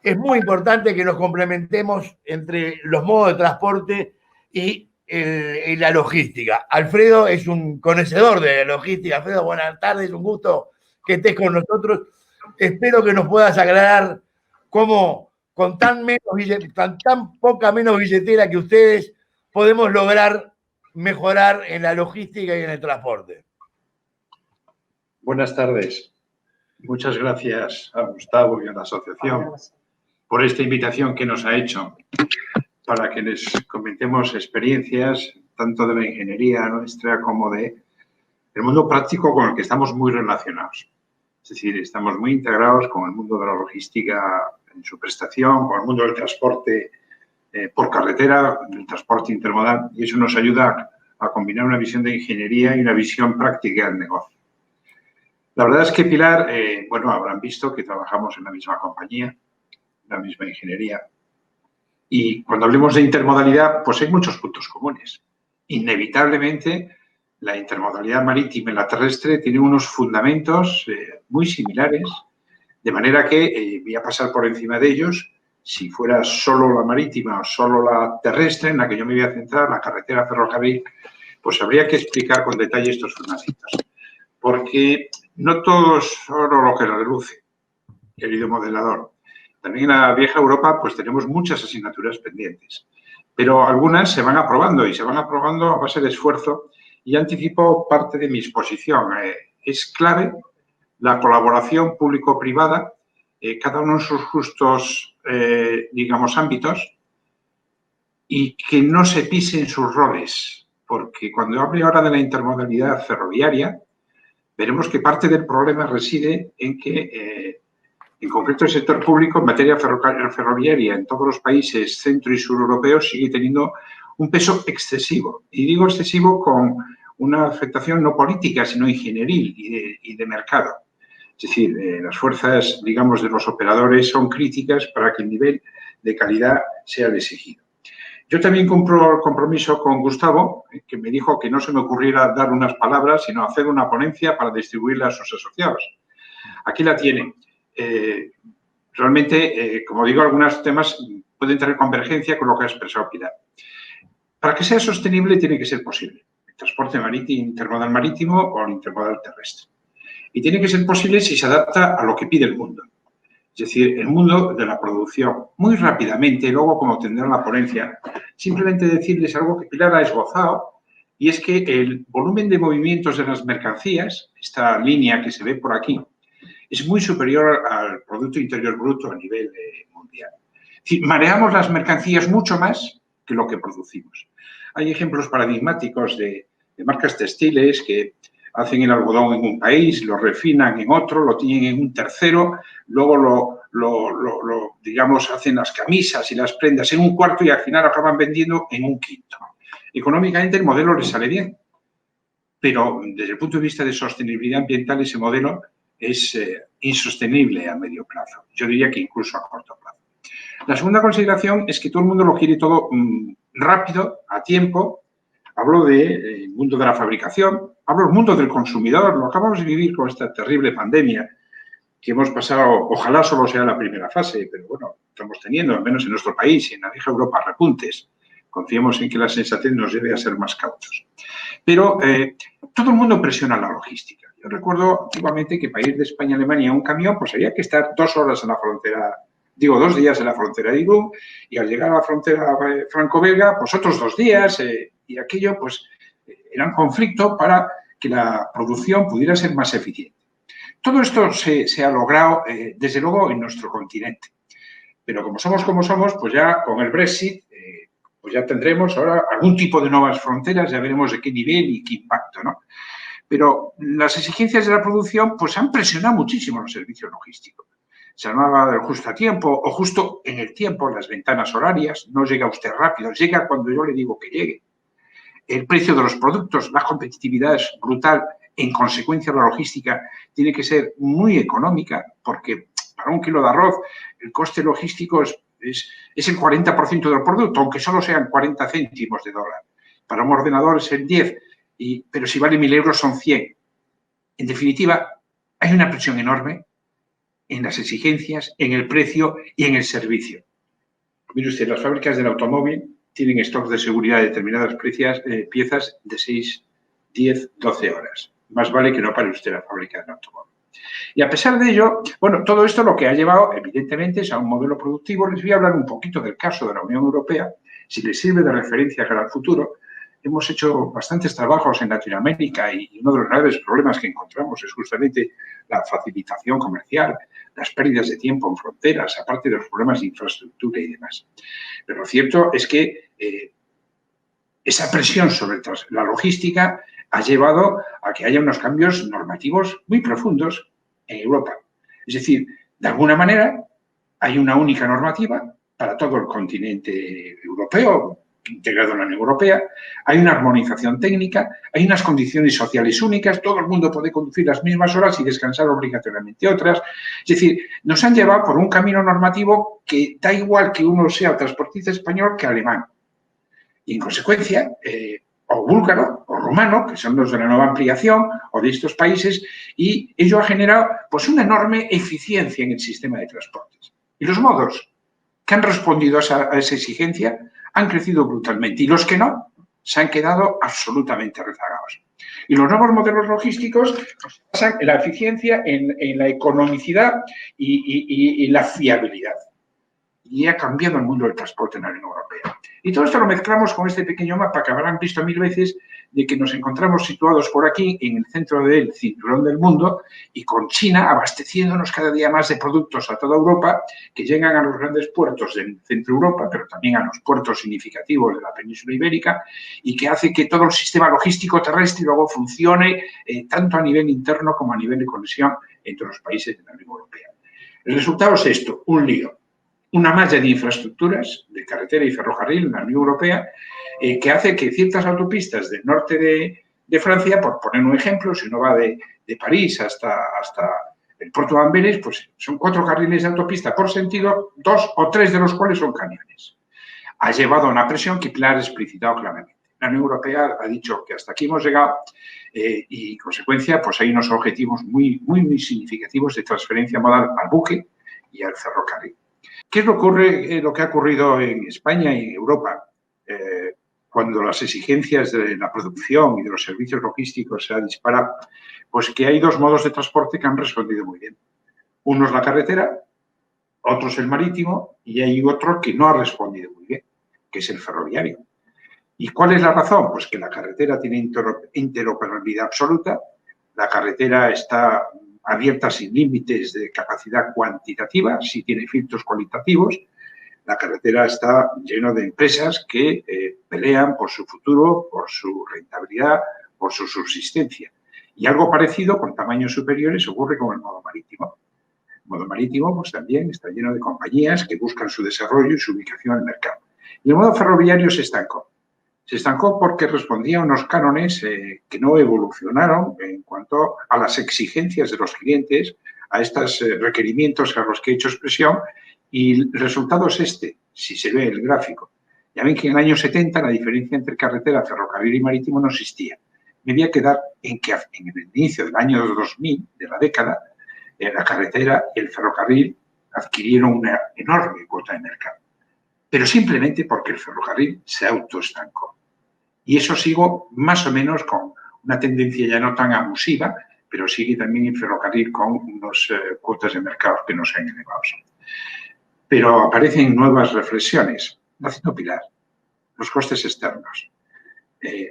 es muy importante que nos complementemos entre los modos de transporte y la logística. Alfredo es un conocedor de logística. Alfredo, buenas tardes, un gusto que estés con nosotros. Espero que nos puedas aclarar cómo con tan poca menos billetera que ustedes podemos lograr mejorar en la logística y en el transporte. Buenas tardes. Muchas gracias a Gustavo y a la asociación por esta invitación que nos ha hecho para que les comentemos experiencias tanto de la ingeniería nuestra como del mundo práctico con el que estamos muy relacionados. Es decir, estamos muy integrados con el mundo de la logística en su prestación, con el mundo del transporte por carretera, el transporte intermodal, y eso nos ayuda a combinar una visión de ingeniería y una visión práctica del negocio. La verdad es que, Pilar, bueno, habrán visto que trabajamos en la misma compañía, la misma ingeniería, y cuando hablemos de intermodalidad, pues hay muchos puntos comunes. Inevitablemente, la intermodalidad marítima y la terrestre tiene unos fundamentos muy similares, de manera que voy a pasar por encima de ellos. Si fuera solo la marítima o solo la terrestre, en la que yo me voy a centrar, la carretera ferrocarril, pues habría que explicar con detalle estos fundamentos. Porque no todo es oro lo que reluce, querido modelador. También en la vieja Europa pues tenemos muchas asignaturas pendientes, pero algunas se van aprobando y se van aprobando a base de esfuerzo, y anticipo parte de mi exposición. Es clave la colaboración público-privada, cada uno en sus justos, digamos, ámbitos, y que no se pisen sus roles, porque cuando hable ahora de la intermodalidad ferroviaria, veremos que parte del problema reside en que, en concreto, el sector público en materia ferroviaria en todos los países centro y sureuropeos sigue teniendo un peso excesivo. Y digo excesivo con una afectación no política, sino ingenieril y de mercado. Es decir, las fuerzas, digamos, de los operadores son críticas para que el nivel de calidad sea el exigido. Yo también cumplo el compromiso con Gustavo, que me dijo que no se me ocurriera dar unas palabras, sino hacer una ponencia para distribuirla a sus asociados. Aquí la tienen. Realmente, como digo, algunos temas pueden tener convergencia con lo que ha expresado Pilar. Para que sea sostenible tiene que ser posible el transporte marítimo, intermodal marítimo o el intermodal terrestre. Y tiene que ser posible si se adapta a lo que pide el mundo. Es decir, el mundo de la producción. Muy rápidamente, luego como tendrá la ponencia, simplemente decirles algo que Pilar ha esbozado, y es que el volumen de movimientos de las mercancías, esta línea que se ve por aquí, es muy superior al Producto Interior Bruto a nivel mundial. Es decir, mareamos las mercancías mucho más que lo que producimos. Hay ejemplos paradigmáticos de marcas textiles que hacen el algodón en un país, lo refinan en otro, lo tienen en un tercero, luego digamos, hacen las camisas y las prendas en un cuarto y al final acaban vendiendo en un quinto. Económicamente el modelo les sale bien, pero desde el punto de vista de sostenibilidad ambiental ese modelo es insostenible a medio plazo. Yo diría que incluso a corto plazo. La segunda consideración es que todo el mundo lo quiere todo rápido, a tiempo. Hablo del mundo de la fabricación, hablo del mundo del consumidor. Lo acabamos de vivir con esta terrible pandemia que hemos pasado, ojalá solo sea la primera fase, pero bueno, estamos teniendo, al menos en nuestro país y en la vieja Europa, repuntes. Confiemos en que la sensatez nos lleve a ser más cautos. Pero todo el mundo presiona la logística. Yo recuerdo antiguamente que para ir de España a Alemania un camión, pues había que estar 2 horas en la frontera, 2 días en la frontera de Irún, y al llegar a la frontera franco-belga, pues otros 2 días, y aquello, pues, era un conflicto para que la producción pudiera ser más eficiente. Todo esto se ha logrado, desde luego, en nuestro continente. Pero como somos, pues ya con el Brexit, pues ya tendremos ahora algún tipo de nuevas fronteras, ya veremos de qué nivel y qué impacto, ¿no? Pero las exigencias de la producción, pues han presionado muchísimo los servicios logísticos. Se hablaba del justo a tiempo o justo en el tiempo, las ventanas horarias. No llega usted rápido, llega cuando yo le digo que llegue. El precio de los productos, la competitividad es brutal. En consecuencia, la logística tiene que ser muy económica porque para 1 kilo de arroz el coste logístico es el 40% del producto, aunque solo sean 40 céntimos de dólar. Para un ordenador es el 10, pero si vale 1.000 euros son 100. En definitiva, hay una presión enorme en las exigencias, en el precio y en el servicio. Mire usted, las fábricas del automóvil tienen stocks de seguridad de determinadas piezas de 6, 10, 12 horas. Más vale que no pare usted la fábrica del automóvil. Y a pesar de ello, bueno, todo esto lo que ha llevado, evidentemente, es a un modelo productivo. Les voy a hablar un poquito del caso de la Unión Europea, si les sirve de referencia para el futuro. Hemos hecho bastantes trabajos en Latinoamérica y uno de los graves problemas que encontramos es justamente la facilitación comercial, las pérdidas de tiempo en fronteras, aparte de los problemas de infraestructura y demás. Pero lo cierto es que esa presión sobre la logística ha llevado a que haya unos cambios normativos muy profundos en Europa. Es decir, de alguna manera hay una única normativa para todo el continente europeo, integrado en la Unión Europea, hay una armonización técnica, hay unas condiciones sociales únicas, todo el mundo puede conducir las mismas horas y descansar obligatoriamente otras. Es decir, nos han llevado por un camino normativo que da igual que uno sea transportista español que alemán. Y en consecuencia, o búlgaro o rumano, que son los de la nueva ampliación, o de estos países, y ello ha generado pues una enorme eficiencia en el sistema de transportes. Y los modos que han respondido a esa exigencia han crecido brutalmente y los que no se han quedado absolutamente rezagados. Y los nuevos modelos logísticos se basan en la eficiencia, en la economicidad y la fiabilidad. Y ha cambiado el mundo del transporte en la Unión Europea. Y todo esto lo mezclamos con este pequeño mapa que habrán visto 1000 veces de que nos encontramos situados por aquí en el centro del cinturón del mundo y con China abasteciéndonos cada día más de productos a toda Europa que llegan a los grandes puertos del centro de Europa, pero también a los puertos significativos de la península ibérica y que hace que todo el sistema logístico terrestre luego funcione tanto a nivel interno como a nivel de conexión entre los países de la Unión Europea. El resultado es esto, un lío. Una malla de infraestructuras de carretera y ferrocarril en la Unión Europea que hace que ciertas autopistas del norte de Francia, por poner un ejemplo, si uno va de París hasta el puerto de Amberes, pues son 4 carriles de autopista por sentido, 2 o 3 de los cuales son camiones. Ha llevado a una presión que Pilar ha explicitado claramente. La Unión Europea ha dicho que hasta aquí hemos llegado y, en consecuencia, pues hay unos objetivos muy significativos de transferencia modal al buque y al ferrocarril. ¿Qué es lo que ha ocurrido en España y en Europa cuando las exigencias de la producción y de los servicios logísticos se han disparado? Pues que hay 2 modos de transporte que han respondido muy bien. Uno es la carretera, otro es el marítimo y hay otro que no ha respondido muy bien, que es el ferroviario. ¿Y cuál es la razón? Pues que la carretera tiene interoperabilidad absoluta, la carretera está abierta sin límites de capacidad cuantitativa, sí tiene filtros cualitativos. La carretera está llena de empresas que pelean por su futuro, por su rentabilidad, por su subsistencia. Y algo parecido, con tamaños superiores, ocurre con el modo marítimo. El modo marítimo pues, también está lleno de compañías que buscan su desarrollo y su ubicación en el mercado. Y el modo ferroviario se estancó. Se estancó porque respondía a unos cánones que no evolucionaron en cuanto a las exigencias de los clientes, a estos requerimientos a los que he hecho expresión Y el resultado es este, si se ve el gráfico. Ya ven que en el año 70 la diferencia entre carretera, ferrocarril y marítimo no existía. Me voy a quedar en que en el inicio del año 2000, de la década, la carretera y el ferrocarril adquirieron una enorme cuota de mercado. Pero simplemente porque el ferrocarril se autoestancó. Y eso sigo más o menos con una tendencia ya no tan abusiva, pero sigue también el ferrocarril con unas cuotas de mercado que no sean elevados. Pero aparecen nuevas reflexiones. Haciendo Pilar, los costes externos.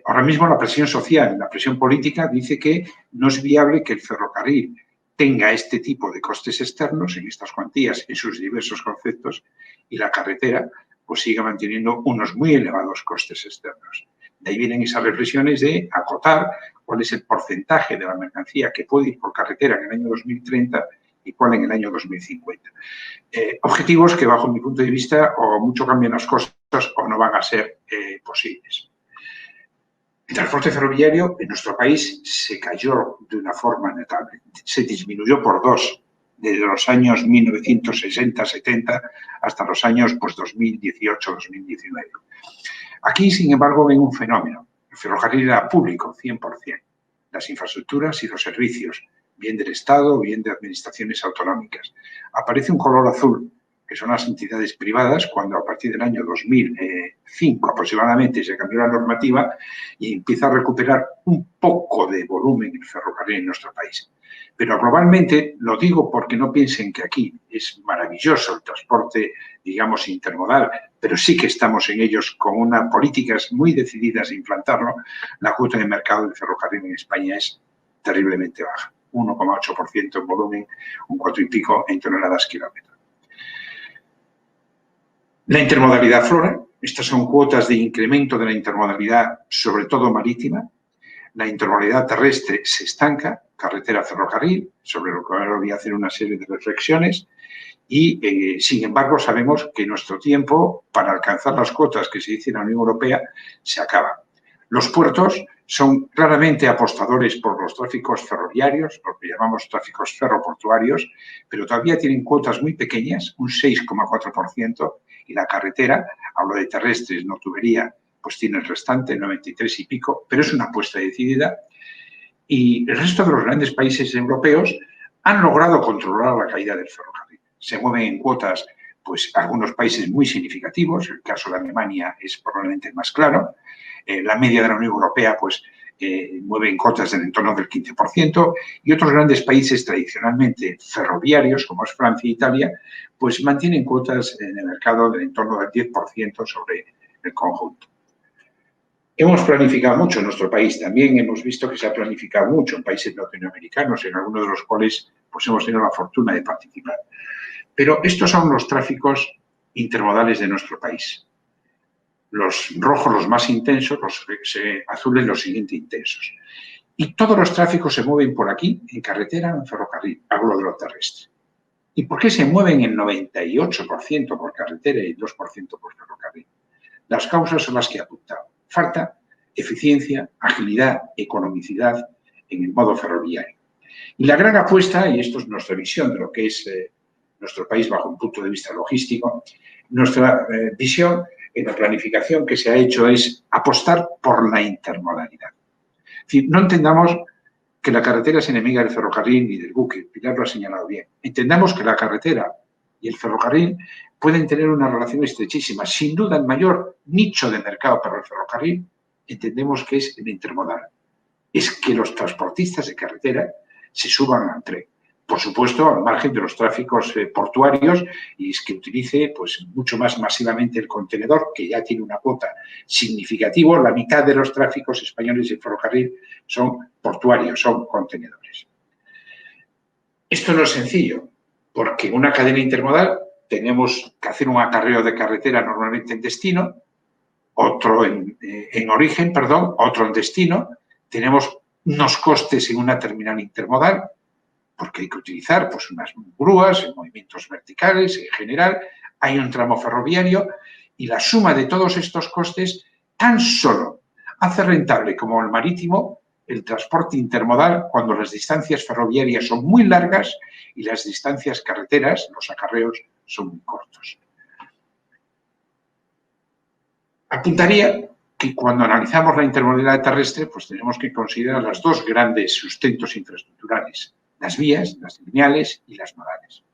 Ahora mismo la presión social, la presión política dice que no es viable que el ferrocarril tenga este tipo de costes externos en estas cuantías, en sus diversos conceptos, y la carretera pues siga manteniendo unos muy elevados costes externos. De ahí vienen esas reflexiones de acotar cuál es el porcentaje de la mercancía que puede ir por carretera en el año 2030 y cuál en el año 2050. Objetivos que, bajo mi punto de vista, o mucho cambian las cosas o no van a ser posibles. El transporte ferroviario en nuestro país se cayó de una forma notable. Se disminuyó por 2 desde los años 1960-70 hasta los años 2018-2019. Aquí, sin embargo, ven un fenómeno. El ferrocarril era público, 100%. Las infraestructuras y los servicios, bien del Estado o bien de administraciones autonómicas. Aparece un color azul, que son las entidades privadas, cuando a partir del año 2005 aproximadamente se cambió la normativa y empieza a recuperar un poco de volumen el ferrocarril en nuestro país. Pero globalmente, lo digo porque no piensen que aquí es maravilloso el transporte, digamos, intermodal, pero sí que estamos en ellos con unas políticas muy decididas de implantarlo. La cuota de mercado del ferrocarril en España es terriblemente baja, 1,8% en volumen, un 4 y pico en toneladas kilómetro. La intermodalidad aflora. Estas son cuotas de incremento de la intermodalidad, sobre todo marítima. La intermodalidad terrestre se estanca, carretera, ferrocarril, sobre lo que ahora voy a hacer una serie de reflexiones. Y, sin embargo, sabemos que nuestro tiempo para alcanzar las cuotas que se dice en la Unión Europea se acaba. Los puertos son claramente apostadores por los tráficos ferroviarios, lo que llamamos tráficos ferroportuarios, pero todavía tienen cuotas muy pequeñas, un 6,4%, y la carretera, hablo de terrestres, no tubería, pues tiene el restante, 93 y pico, pero es una apuesta decidida. Y el resto de los grandes países europeos han logrado controlar la caída del ferrocarril. Se mueven en cuotas, pues, algunos países muy significativos, el caso de Alemania es probablemente el más claro. La media de la Unión Europea, pues, mueve en cuotas del entorno del 15%, y otros grandes países tradicionalmente ferroviarios, como es Francia e Italia, pues mantienen cuotas en el mercado del entorno del 10% sobre el conjunto. Hemos planificado mucho en nuestro país, también hemos visto que se ha planificado mucho en países latinoamericanos, en algunos de los cuales pues, hemos tenido la fortuna de participar. Pero estos son los tráficos intermodales de nuestro país. Los rojos, los más intensos, los azules, los siguientes intensos. Y todos los tráficos se mueven por aquí, en carretera o en ferrocarril, hablo de lo terrestre. ¿Y por qué se mueven el 98% por carretera y el 2% por ferrocarril? Las causas son las que he apuntado. Falta eficiencia, agilidad, economicidad en el modo ferroviario. Y la gran apuesta, y esto es nuestra visión de lo que es nuestro país bajo un punto de vista logístico, nuestra visión en la planificación que se ha hecho es apostar por la intermodalidad. Es decir, no entendamos que la carretera es enemiga del ferrocarril ni del buque, Pilar lo ha señalado bien. Entendamos que la carretera y el ferrocarril pueden tener una relación estrechísima. Sin duda, el mayor nicho de mercado para el ferrocarril entendemos que es el intermodal. Es que los transportistas de carretera se suban al tren. Por supuesto, al margen de los tráficos portuarios, y es que utilice pues, mucho más masivamente el contenedor, que ya tiene una cuota significativa. La mitad de los tráficos españoles de ferrocarril son portuarios, son contenedores. Esto no es sencillo, porque en una cadena intermodal tenemos que hacer un acarreo de carretera normalmente en destino, otro en origen, perdón, otro en destino. Tenemos unos costes en una terminal intermodal, porque hay que utilizar pues, unas grúas en movimientos verticales en general, hay un tramo ferroviario y la suma de todos estos costes tan solo hace rentable como el marítimo el transporte intermodal cuando las distancias ferroviarias son muy largas y las distancias carreteras, los acarreos, son muy cortos. costos. Apuntaría que cuando analizamos la intermodalidad terrestre, pues tenemos que considerar los dos grandes sustentos infraestructurales, las vías, las lineales y las nodales.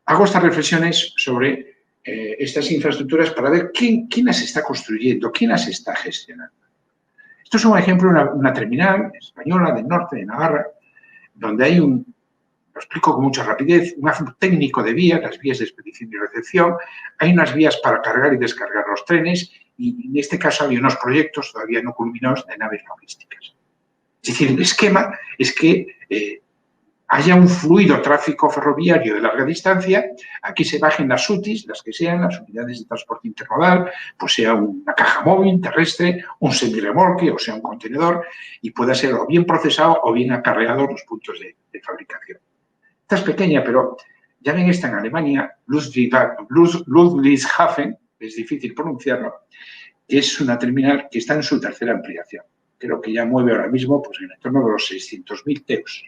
Hago estas reflexiones sobre estas infraestructuras para ver quién las está construyendo, quién las está gestionando. Esto es un ejemplo de una terminal española del norte de Navarra, donde hay lo explico con mucha rapidez, un técnico de vías, las vías de expedición y recepción, hay unas vías para cargar y descargar los trenes y en este caso había unos proyectos todavía no culminados de naves logísticas. Es decir, el esquema es que haya un fluido tráfico ferroviario de larga distancia, aquí se bajen las UTIs, las que sean, las unidades de transporte intermodal, pues sea una caja móvil terrestre, un semirremolque o sea un contenedor y pueda ser o bien procesado o bien acarreado a los puntos de fabricación. Esta es pequeña, pero ya ven esta en Alemania, Ludwigshafen, es difícil pronunciarlo, que es una terminal que está en su tercera ampliación. Creo que ya mueve ahora mismo pues, en torno de los 600.000 TEUs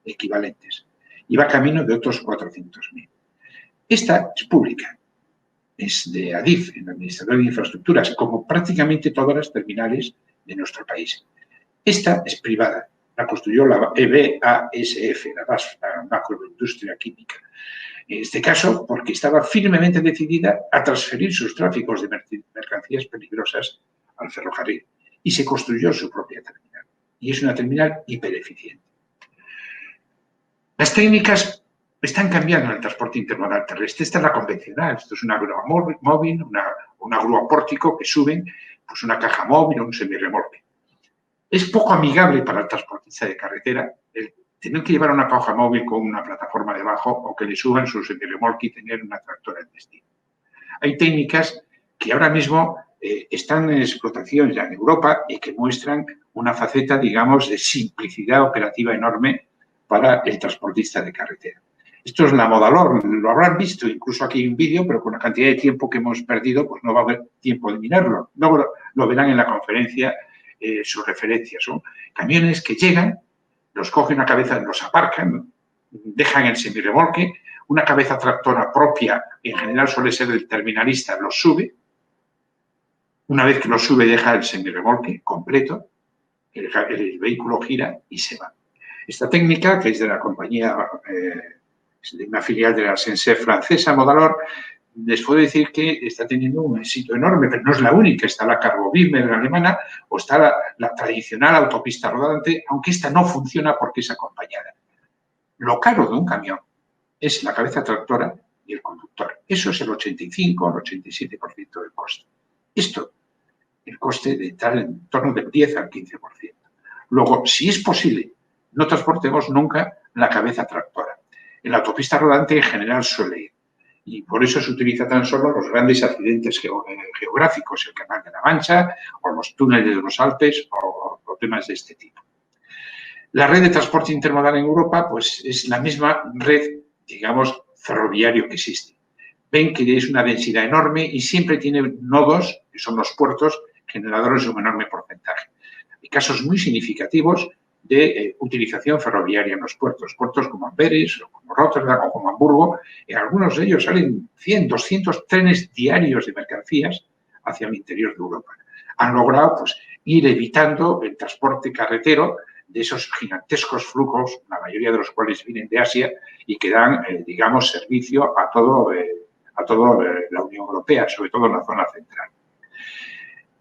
equivalentes y va camino de otros 400.000. Esta es pública, es de ADIF, el Administrador de Infraestructuras, como prácticamente todas las terminales de nuestro país. Esta es privada, la construyó la BASF, la Macroindustria Química. En este caso, porque estaba firmemente decidida a transferir sus tráficos de mercancías peligrosas al ferrocarril y se construyó su propia terminal. Y es una terminal hipereficiente. Las técnicas están cambiando en el transporte intermodal terrestre. Esta es la convencional. Esto es una grúa móvil, una grúa pórtico que suben pues una caja móvil o un semirremolque. Es poco amigable para el transportista de carretera el tener que llevar una caja móvil con una plataforma debajo o que le suban su semirremolque y tener una tractora en destino. Hay técnicas que ahora mismo están en explotación ya en Europa y que muestran una faceta, digamos, de simplicidad operativa enorme para el transportista de carretera. Esto es la Modalor, lo habrán visto, incluso aquí hay un vídeo, pero con la cantidad de tiempo que hemos perdido, pues no va a haber tiempo de mirarlo. Luego lo verán en la conferencia sus referencias. Son camiones que llegan, los cogen una cabeza, los aparcan, dejan el semirremolque, una cabeza tractora propia, en general suele ser el terminalista, los sube. Una vez que los sube, deja el semirremolque completo, el vehículo gira y se va. Esta técnica, que es de la compañía, de una filial de la SNCF francesa, Modalor, les puedo decir que está teniendo un éxito enorme, pero no es la única. Está la Carbo-Bimmer alemana o está la tradicional autopista rodante, aunque esta no funciona porque es acompañada. Lo caro de un camión es la cabeza tractora y el conductor. Eso es el 85 o el 87% del coste. Esto, el coste de estar en torno del 10 al 15%. Luego, si es posible, no transportemos nunca la cabeza tractora. En la autopista rodante en general suele ir. Y por eso se utiliza tan solo los grandes accidentes geográficos, el Canal de la Mancha o los túneles de los Alpes o temas de este tipo. La red de transporte intermodal en Europa pues, es la misma red, digamos, ferroviario que existe. Ven que es una densidad enorme y siempre tiene nodos, que son los puertos, generadores de un enorme porcentaje. Hay casos muy significativos de utilización ferroviaria en los puertos. Puertos como Amberes, o como Rotterdam, o como Hamburgo. En algunos de ellos salen 100, 200 trenes diarios de mercancías hacia el interior de Europa. Han logrado pues, ir evitando el transporte carretero de esos gigantescos flujos, la mayoría de los cuales vienen de Asia y que dan, digamos, servicio a toda la Unión Europea, sobre todo en la zona central.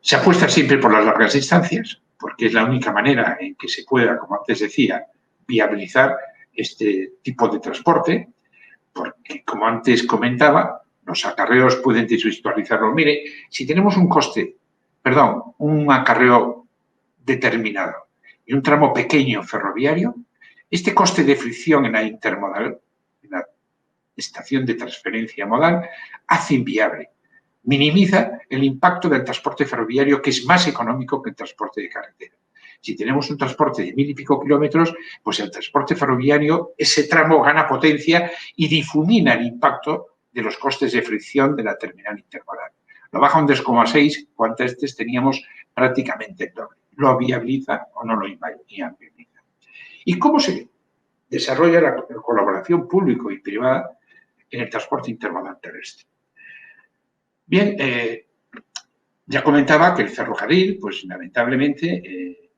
Se apuesta siempre por las largas distancias, porque es la única manera en que se pueda, como antes decía, viabilizar este tipo de transporte, porque, como antes comentaba, los acarreos pueden desvisualizarlo. Mire, si tenemos un acarreo determinado y un tramo pequeño ferroviario, este coste de fricción en la intermodal, en la estación de transferencia modal, hace inviable. Minimiza el impacto del transporte ferroviario, que es más económico que el transporte de carretera. Si tenemos un transporte de 1000 y pico kilómetros, pues el transporte ferroviario, ese tramo gana potencia y difumina el impacto de los costes de fricción de la terminal intermodal. Lo baja un 2,6, cuando antes teníamos prácticamente el doble. Lo viabiliza o no lo viabiliza. ¿Y cómo se desarrolla la colaboración público y privada en el transporte intermodal terrestre. Bien, ya comentaba que el ferrocarril, pues lamentablemente,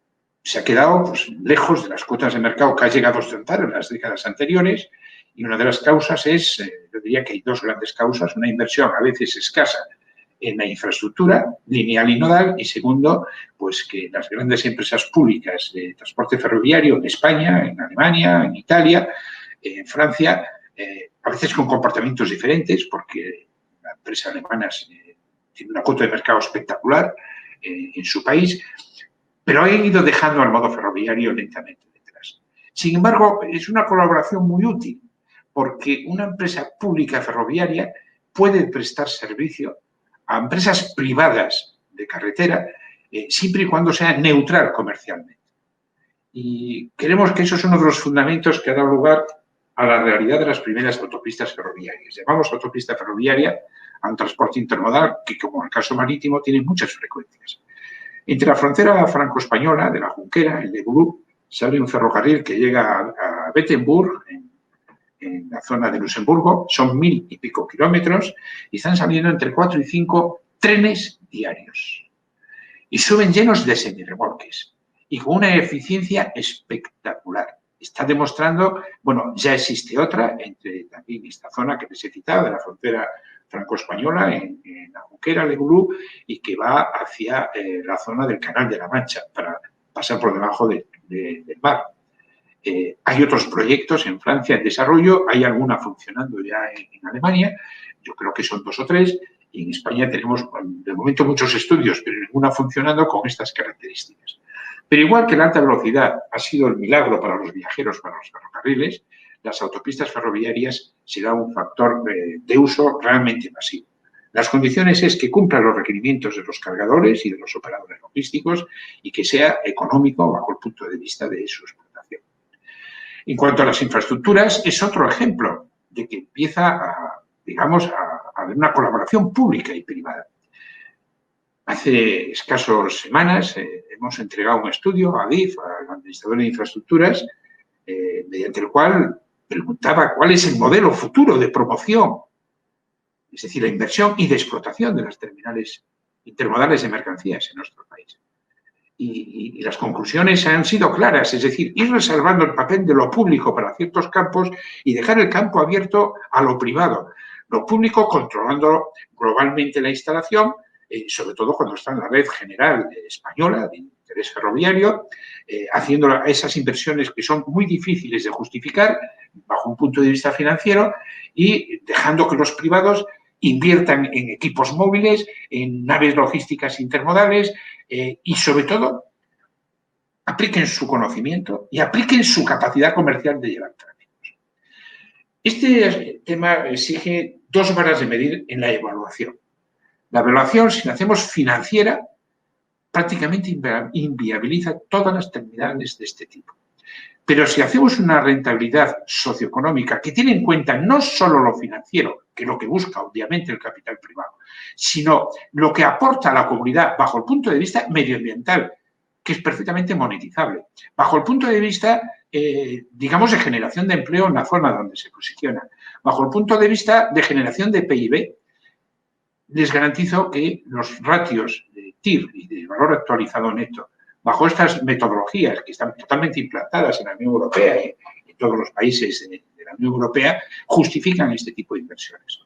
se ha quedado pues, lejos de las cuotas de mercado que ha llegado a ostentar en las décadas anteriores, y una de las causas es, yo diría que hay dos grandes causas: una inversión a veces escasa en la infraestructura lineal y nodal, y segundo, pues que las grandes empresas públicas de transporte ferroviario en España, en Alemania, en Italia, en Francia, a veces con comportamientos diferentes, porque la empresa alemana tiene una cuota de mercado espectacular en su país, pero ha ido dejando al modo ferroviario lentamente detrás. Sin embargo, es una colaboración muy útil, porque una empresa pública ferroviaria puede prestar servicio a empresas privadas de carretera siempre y cuando sea neutral comercialmente. Y creemos que eso es uno de los fundamentos que ha dado lugar a la realidad de las primeras autopistas ferroviarias. Llamamos autopista ferroviaria a un transporte intermodal que, como en el caso marítimo, tiene muchas frecuencias. Entre la frontera franco-española de la Junquera, el de Gurú, sale un ferrocarril que llega a Bettemburg, en la zona de Luxemburgo. Son 1000 y pico kilómetros y están saliendo entre 4 y 5 trenes diarios. Y suben llenos de semirremolques y con una eficiencia espectacular. Está demostrando, bueno, ya existe otra entre también esta zona que les he citado, de la frontera franco-española, en la Junquera, Legulú, y que va hacia la zona del Canal de la Mancha para pasar por debajo del mar. Hay otros proyectos en Francia en desarrollo, hay alguna funcionando ya en Alemania, yo creo que son 2 o 3, y en España tenemos de momento muchos estudios, pero ninguna funcionando con estas características. Pero igual que la alta velocidad ha sido el milagro para los viajeros, para los ferrocarriles, las autopistas ferroviarias serán un factor de uso realmente masivo. Las condiciones es que cumplan los requerimientos de los cargadores y de los operadores logísticos y que sea económico bajo el punto de vista de su explotación. En cuanto a las infraestructuras, es otro ejemplo de que empieza a haber una colaboración pública y privada. Hace escasos semanas hemos entregado un estudio a ADIF, al Administrador de Infraestructuras, mediante el cual preguntaba cuál es el modelo futuro de promoción, es decir, la inversión y de explotación de las terminales intermodales de mercancías en nuestro país. Y las conclusiones han sido claras, es decir, ir reservando el papel de lo público para ciertos campos y dejar el campo abierto a lo privado. Lo público controlando globalmente la instalación, sobre todo cuando está en la red general española de interés ferroviario, haciendo esas inversiones que son muy difíciles de justificar bajo un punto de vista financiero y dejando que los privados inviertan en equipos móviles, en naves logísticas intermodales y, sobre todo, apliquen su conocimiento y apliquen su capacidad comercial de llevar tráficos. Este tema exige 2 varas de medir en la evaluación. La evaluación, si la hacemos financiera, prácticamente inviabiliza todas las terminales de este tipo. Pero si hacemos una rentabilidad socioeconómica que tiene en cuenta no solo lo financiero, que es lo que busca obviamente el capital privado, sino lo que aporta a la comunidad bajo el punto de vista medioambiental, que es perfectamente monetizable, bajo el punto de vista, digamos, de generación de empleo en la zona donde se posiciona, bajo el punto de vista de generación de PIB, les garantizo que los ratios de TIR y de valor actualizado neto, bajo estas metodologías que están totalmente implantadas en la Unión Europea y en todos los países de la Unión Europea, justifican este tipo de inversiones.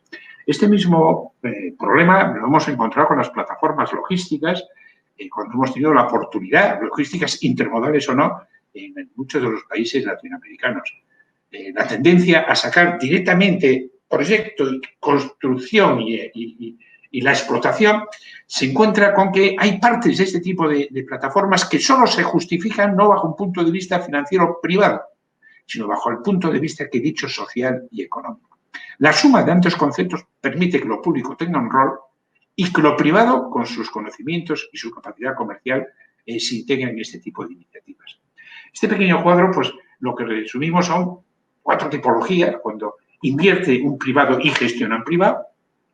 Este mismo problema lo hemos encontrado con las plataformas logísticas, cuando hemos tenido la oportunidad, logísticas intermodales o no, en muchos de los países latinoamericanos. La tendencia a sacar directamente proyecto, construcción y la explotación se encuentra con que hay partes de este tipo de plataformas que solo se justifican no bajo un punto de vista financiero privado, sino bajo el punto de vista que he dicho social y económico. La suma de ambos conceptos permite que lo público tenga un rol y que lo privado, con sus conocimientos y su capacidad comercial, se integre en este tipo de iniciativas. Este pequeño cuadro, pues, lo que resumimos son 4 tipologías. Cuando invierte un privado y gestiona en privado,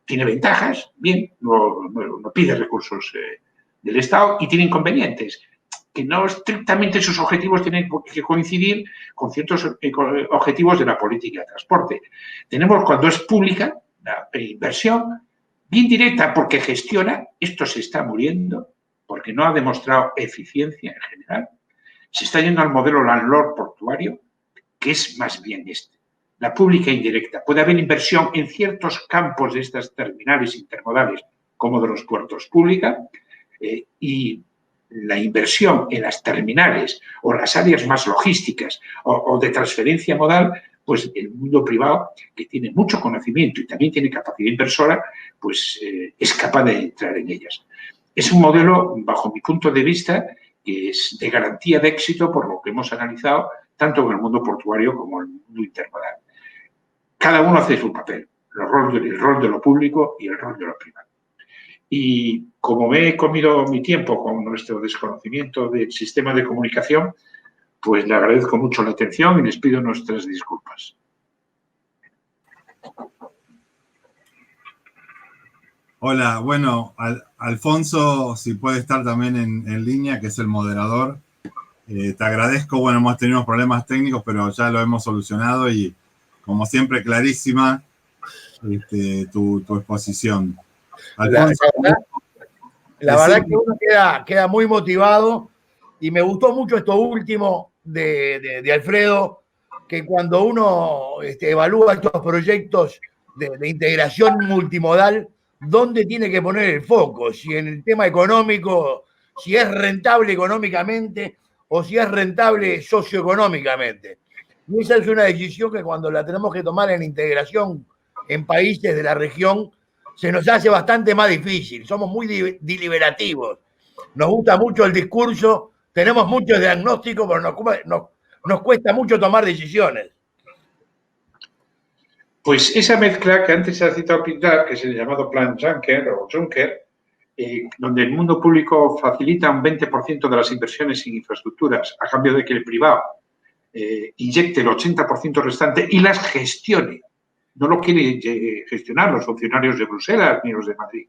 tiene ventajas, bien, no pide recursos del Estado, y tiene inconvenientes, que no estrictamente sus objetivos tienen que coincidir con ciertos objetivos de la política de transporte. Tenemos, cuando es pública, la inversión bien directa porque gestiona, esto se está muriendo, porque no ha demostrado eficiencia en general. Se está yendo al modelo landlord portuario, que es más bien este. La pública indirecta. Puede haber inversión en ciertos campos de estas terminales intermodales, como de los puertos pública, y la inversión en las terminales o las áreas más logísticas o de transferencia modal, pues el mundo privado, que tiene mucho conocimiento y también tiene capacidad inversora, pues es capaz de entrar en ellas. Es un modelo, bajo mi punto de vista, que es de garantía de éxito por lo que hemos analizado, tanto en el mundo portuario como en el mundo intermodal. Cada uno hace su papel, el rol de lo público y el rol de lo privado. Y como me he comido mi tiempo con nuestro desconocimiento del sistema de comunicación, pues le agradezco mucho la atención y les pido nuestras disculpas. Hola, bueno, Alfonso, si puede estar también en línea, que es el moderador. Te agradezco, bueno, hemos tenido problemas técnicos, pero ya lo hemos solucionado y, como siempre, clarísima tu exposición. Alfonso, la verdad que uno queda muy motivado y me gustó mucho esto último de Alfredo, que cuando uno evalúa estos proyectos de integración multimodal, ¿dónde tiene que poner el foco? Si en el tema económico, si es rentable económicamente o si es rentable socioeconómicamente. Y esa es una decisión que cuando la tenemos que tomar en integración en países de la región, se nos hace bastante más difícil. Somos muy deliberativos. Nos gusta mucho el discurso, tenemos muchos diagnósticos, pero nos cuesta mucho tomar decisiones. Pues esa mezcla que antes se ha citado Pilar, que es el llamado Plan Juncker o Juncker, donde el mundo público facilita un 20% de las inversiones en infraestructuras a cambio de que el privado inyecte el 80% restante y las gestione. No lo quieren gestionar los funcionarios de Bruselas ni los de Madrid,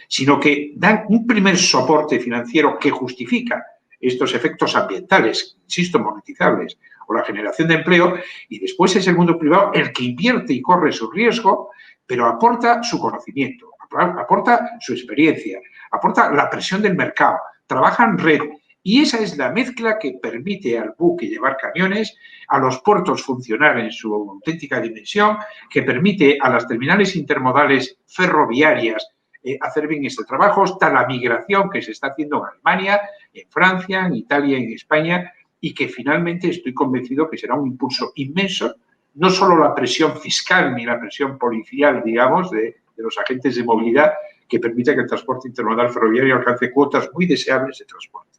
sino que dan un primer soporte financiero que justifica estos efectos ambientales, insisto, monetizables, o la generación de empleo, y después es el mundo privado el que invierte y corre su riesgo, pero aporta su conocimiento, aporta su experiencia, aporta la presión del mercado, trabaja en red. Y esa es la mezcla que permite al buque llevar camiones, a los puertos funcionar en su auténtica dimensión, que permite a las terminales intermodales ferroviarias hacer bien este trabajo, hasta la migración que se está haciendo en Alemania, en Francia, en Italia, en España, y que finalmente estoy convencido que será un impulso inmenso, no solo la presión fiscal ni la presión policial, digamos, de los agentes de movilidad, que permita que el transporte intermodal ferroviario alcance cuotas muy deseables de transporte.